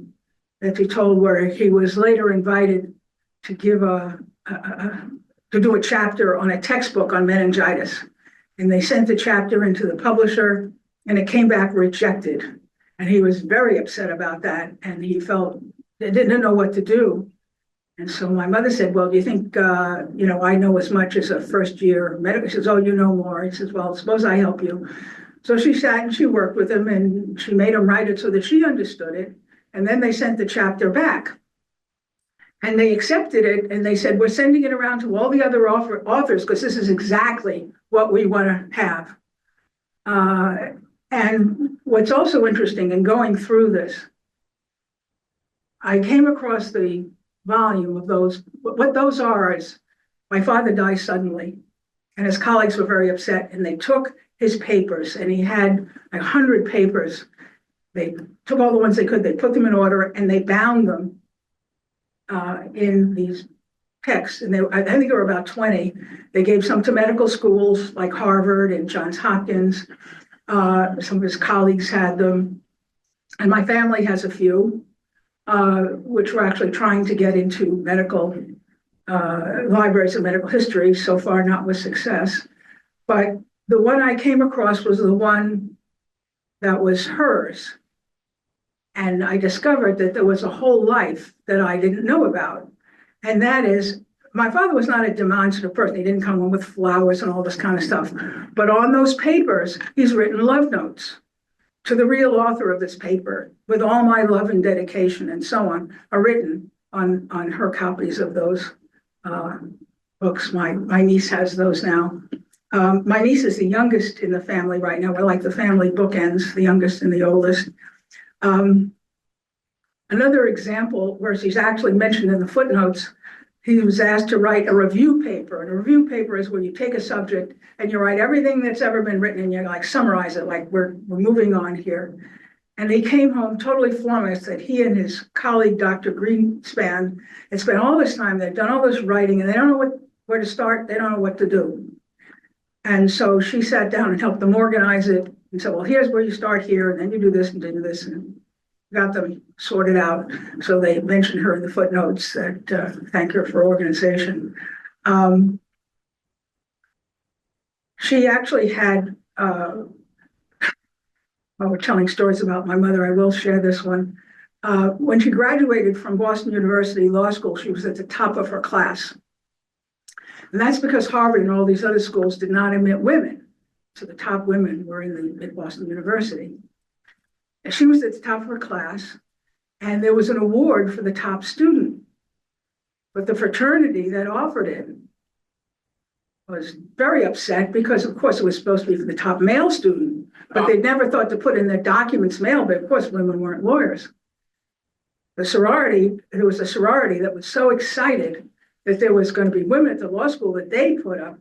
that he told where he was later invited to give to do a chapter on a textbook on meningitis. And they sent the chapter into the publisher and it came back rejected. And he was very upset about that. And he felt they didn't know what to do. And so my mother said, well, do you think, you know, I know as much as a first year medical? She says, oh, you know more. He says, well, suppose I help you. So she sat and she worked with him and she made him write it so that she understood it. And then they sent the chapter back. And they accepted it and they said, we're sending it around to all the other authors because this is exactly what we want to have. And what's also interesting in going through this, I came across the volume of those. What those are is my father died suddenly and his colleagues were very upset and they took his papers, and he had 100 papers. They took all the ones they could, they put them in order, and they bound them in these texts. And I think there were about 20. They gave some to medical schools like Harvard and Johns Hopkins. Some of his colleagues had them. And my family has a few, which we're actually trying to get into medical libraries of medical history, so far not with success. But the one I came across was the one that was hers. And I discovered that there was a whole life that I didn't know about. And that is, my father was not a demonstrative person. He didn't come home with flowers and all this kind of stuff. But on those papers, he's written love notes to the real author of this paper, with all my love and dedication and so on, are written on her copies of those books. My niece has those now. My niece is the youngest in the family right now. We're like the family bookends, the youngest and the oldest. Another example where she's actually mentioned in the footnotes, he was asked to write a review paper. And a review paper is when you take a subject and you write everything that's ever been written and you like summarize it, like we're moving on here. And he came home totally flummoxed that he and his colleague, Dr. Greenspan, had spent all this time, they've done all this writing and they don't know where to start, they don't know what to do. And so she sat down and helped them organize it and said, well, here's where you start here, and then you do this and do this, and got them sorted out. So they mentioned her in the footnotes that thank her for organization. She actually had, while we're telling stories about my mother, I will share this one. When she graduated from Boston University Law School, she was at the top of her class. And that's because Harvard and all these other schools did not admit women. So the top women were at Boston University. And she was at the top of her class, and there was an award for the top student. But the fraternity that offered it was very upset because, of course, it was supposed to be for the top male student, but they never thought to put in their documents male, but of course, women weren't lawyers. The sorority, there was a sorority that was so excited that there was going to be women at the law school that they put up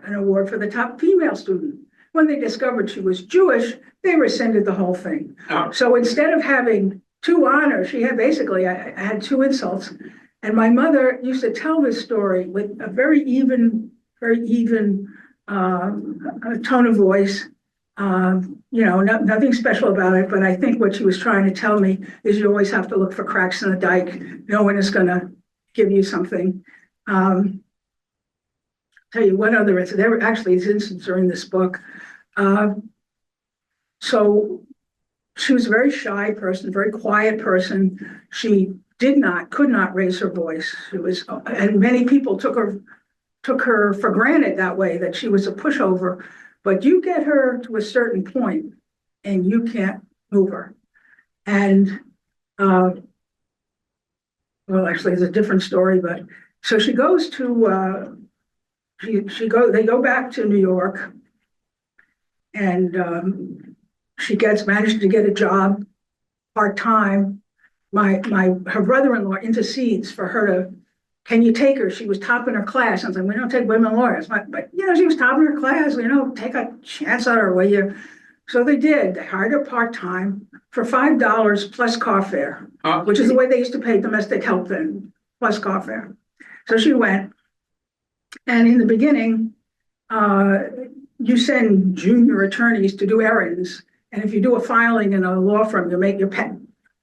an award for the top female student. When they discovered she was Jewish, they rescinded the whole thing. Oh. So instead of having two honors, she had basically, I had two insults. And my mother used to tell this story with a very even tone of voice. Nothing special about it, but I think what she was trying to tell me is you always have to look for cracks in the dike. No one is going to give you something. Tell you one other incident. There were actually these incidents are in this book. So she was a very shy person, very quiet person. She could not raise her voice. And many people took her for granted that way, that she was a pushover. But you get her to a certain point and you can't move her. And actually it's a different story, but so she goes to they go back to New York, and she managed to get a job part-time. Her brother-in-law intercedes for her to, can you take her? She was top in her class. I was like, we don't take women lawyers. But she was top in her class. Take a chance on her, will you? So they did. They hired her part-time for $5 plus car fare, which is the way they used to pay domestic help then, plus car fare. So she went. And in the beginning, you send junior attorneys to do errands. And if you do a filing in a law firm, you're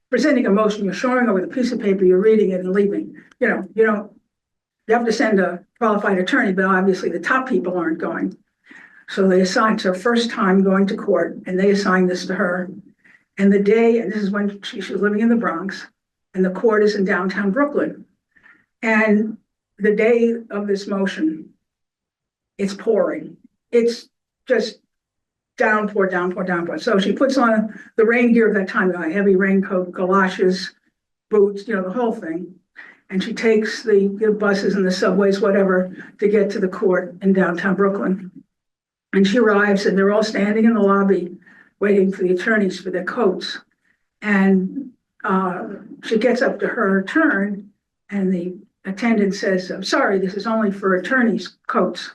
presenting a motion, you're showing over the piece of paper, you're reading it and leaving. You have to send a qualified attorney, but obviously the top people aren't going. So they assigned her first time going to court, and they assigned this to her. And this is when she was living in the Bronx, and the court is in downtown Brooklyn. And the day of this motion, it's pouring. It's just downpour. So she puts on the rain gear of that time, a heavy raincoat, galoshes, boots, the whole thing. And she takes the buses and the subways, whatever, to get to the court in downtown Brooklyn. And she arrives, and they're all standing in the lobby waiting for the attorneys for their coats. And she gets up to her turn, and the attendant says, I'm sorry, this is only for attorneys' coats.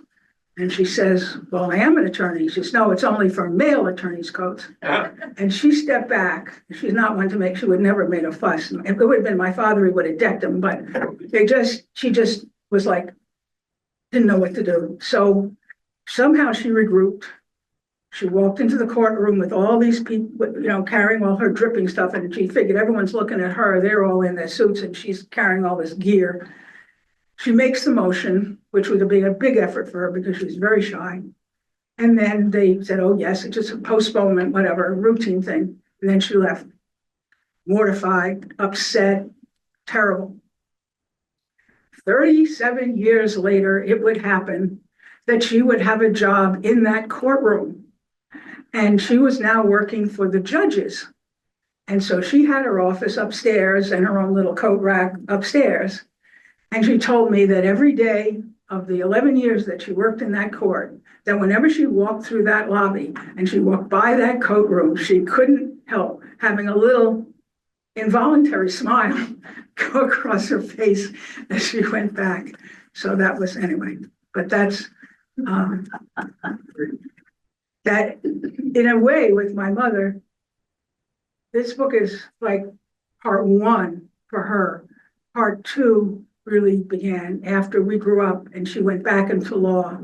And she says, well, I am an attorney. She says, no, it's only for male attorneys' coats. And she stepped back. She's not one to she would never have made a fuss. If it would have been my father, he would have decked him. But she just was like, didn't know what to do. So somehow she regrouped. She walked into the courtroom with all these people, carrying all her dripping stuff. And she figured everyone's looking at her. They're all in their suits, and she's carrying all this gear. She makes the motion, which would be a big effort for her because she was very shy. And then they said, oh, yes, it's just a postponement, whatever, a routine thing. And then she left, mortified, upset, terrible. 37 years later, it would happen that she would have a job in that courtroom. And she was now working for the judges. And so she had her office upstairs and her own little coat rack upstairs. And she told me that every day of the 11 years that she worked in that court, that whenever she walked through that lobby and she walked by that coat room, she couldn't help having a little involuntary smile go across her face as she went back. So that was, anyway, but that's, that in a way with my mother, this book is like part one for her. Part two really began after we grew up and she went back into law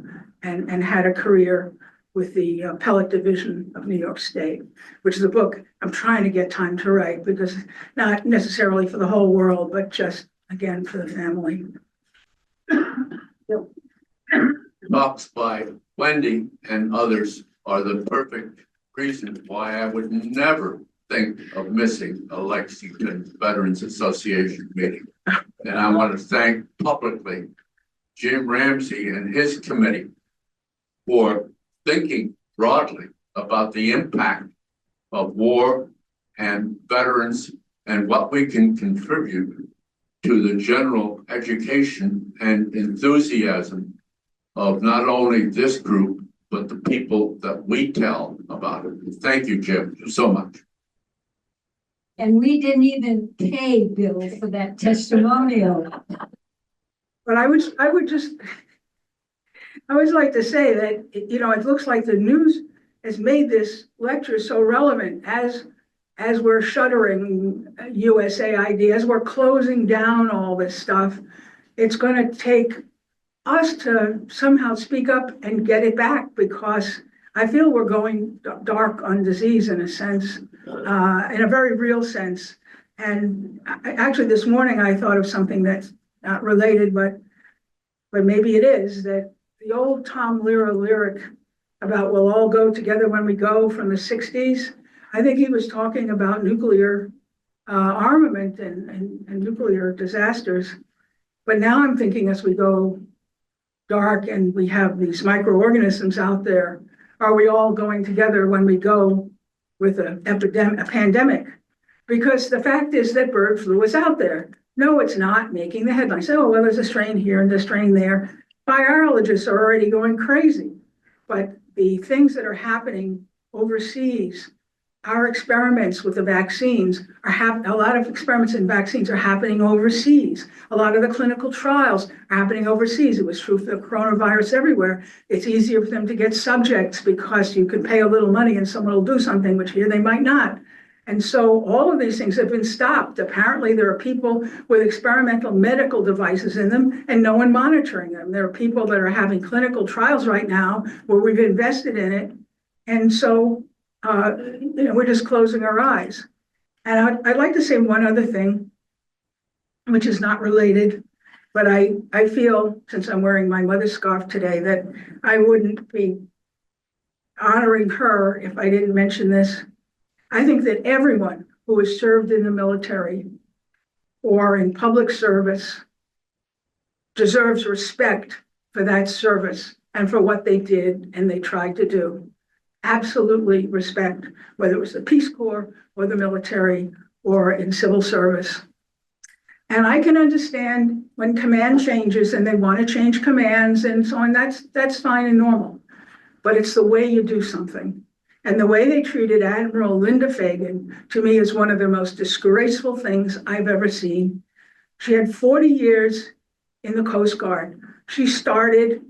and had a career with the appellate division of New York State, which is a book I'm trying to get time to write because not necessarily for the whole world, but just again for the family. Talks by Wendy and others are the perfect reason why I would never think of missing a Lexington Veterans Association meeting. And I want to thank publicly Jim Ramsey and his committee for thinking broadly about the impact of war and veterans and what we can contribute to the general education and enthusiasm of not only this group, but the people that we tell about it. Thank you, Jim, so much. And we didn't even pay Bill for that testimonial. But I would just, I always like to say that, you know, it looks like the news has made this lecture so relevant as we're shuttering USAID, as we're closing down all this stuff. It's going to take us to somehow speak up and get it back, because I feel we're going dark on disease in a sense, in a very real sense. And actually this morning I thought of something that's not related, but maybe it is, that the old Tom Lehrer lyric about "we'll all go together when we go" from the 60s, I think he was talking about nuclear armament and nuclear disasters. But now I'm thinking, as we go dark and we have these microorganisms out there, are we all going together when we go with a pandemic? Because the fact is that bird flu is out there. No, it's not making the headlines. Oh, well, there's a strain here and a strain there. Virologists are already going crazy. But the things that are happening overseas, our experiments with the vaccines a lot of experiments in vaccines are happening overseas. A lot of the clinical trials are happening overseas. It was true for the coronavirus everywhere. It's easier for them to get subjects because you could pay a little money and someone will do something, which here they might not. And so all of these things have been stopped. Apparently there are people with experimental medical devices in them and no one monitoring them. There are people that are having clinical trials right now where we've invested in it. And so we're just closing our eyes. And I'd like to say one other thing, which is not related, but I feel, since I'm wearing my mother's scarf today, that I wouldn't be honoring her if I didn't mention this. I think that everyone who has served in the military or in public service deserves respect for that service and for what they did and they tried to do. Absolutely respect, whether it was the Peace Corps or the military or in civil service. And I can understand when command changes and they want to change commands and so on, that's fine and normal. But it's the way you do something. And the way they treated Admiral Linda Fagan, to me, is one of the most disgraceful things I've ever seen. She had 40 years in the Coast Guard. She started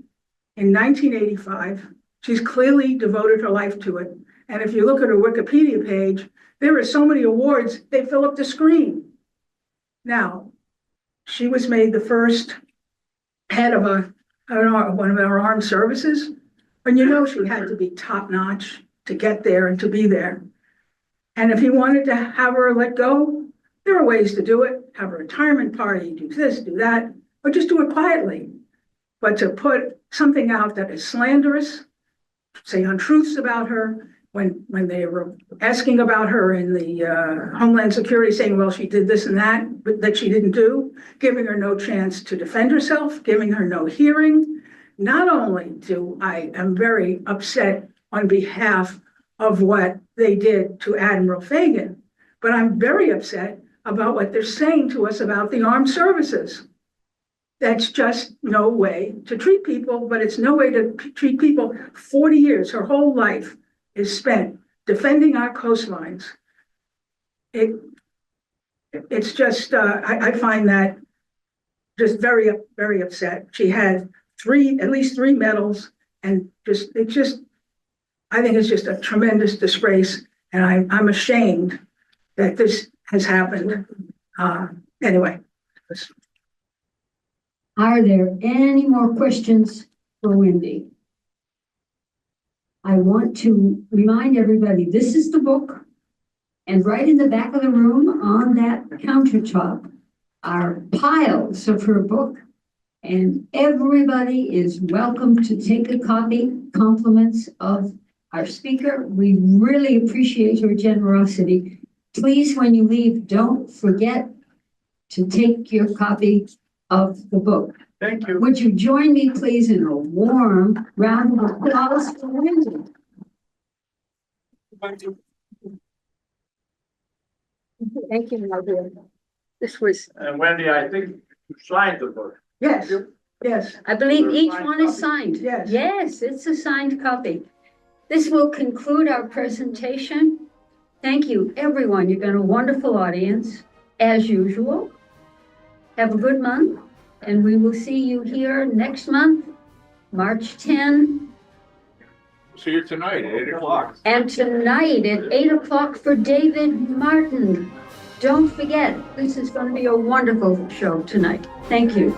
in 1985. She's clearly devoted her life to it. And if you look at her Wikipedia page, there are so many awards, they fill up the screen. Now, she was made the first head of one of our armed services. And you know she had to be top-notch to get there and to be there. And if he wanted to have her let go, there are ways to do it. Have a retirement party, do this, do that, or just do it quietly. But to put something out that is slanderous, say untruths about her, when they were asking about her in the Homeland Security, saying, well, she did this and that, but that she didn't do, giving her no chance to defend herself, giving her no hearing. Not only I am very upset on behalf of what they did to Admiral Fagan, but I'm very upset about what they're saying to us about the armed services. That's just no way to treat people, but it's no way to treat people. 40 years, her whole life is spent defending our coastlines. It's just, I find that just very, very upset. She had at least three medals, and I think it's just a tremendous disgrace, and I'm ashamed that this has happened. Anyway. Are there any more questions for Wendy? I want to remind everybody, this is the book, and right in the back of the room on that countertop are piles of her book, and everybody is welcome to take a copy. Compliments of our speaker. We really appreciate your generosity. Please, when you leave, don't forget to take your copy of the book. Thank you. Would you join me, please, in a warm round of applause for Wendy? Thank you, my dear. This was, And Wendy, I think you signed the book. Yes, yes. I believe each one is signed. Yes. Yes, it's a signed copy. This will conclude our presentation. Thank you, everyone. You've been a wonderful audience, as usual. Have a good month, and we will see you here next month, March 10, See you tonight at 8 o'clock. and tonight at 8 o'clock for David Martin. Don't forget, this is going to be a wonderful show tonight. Thank you.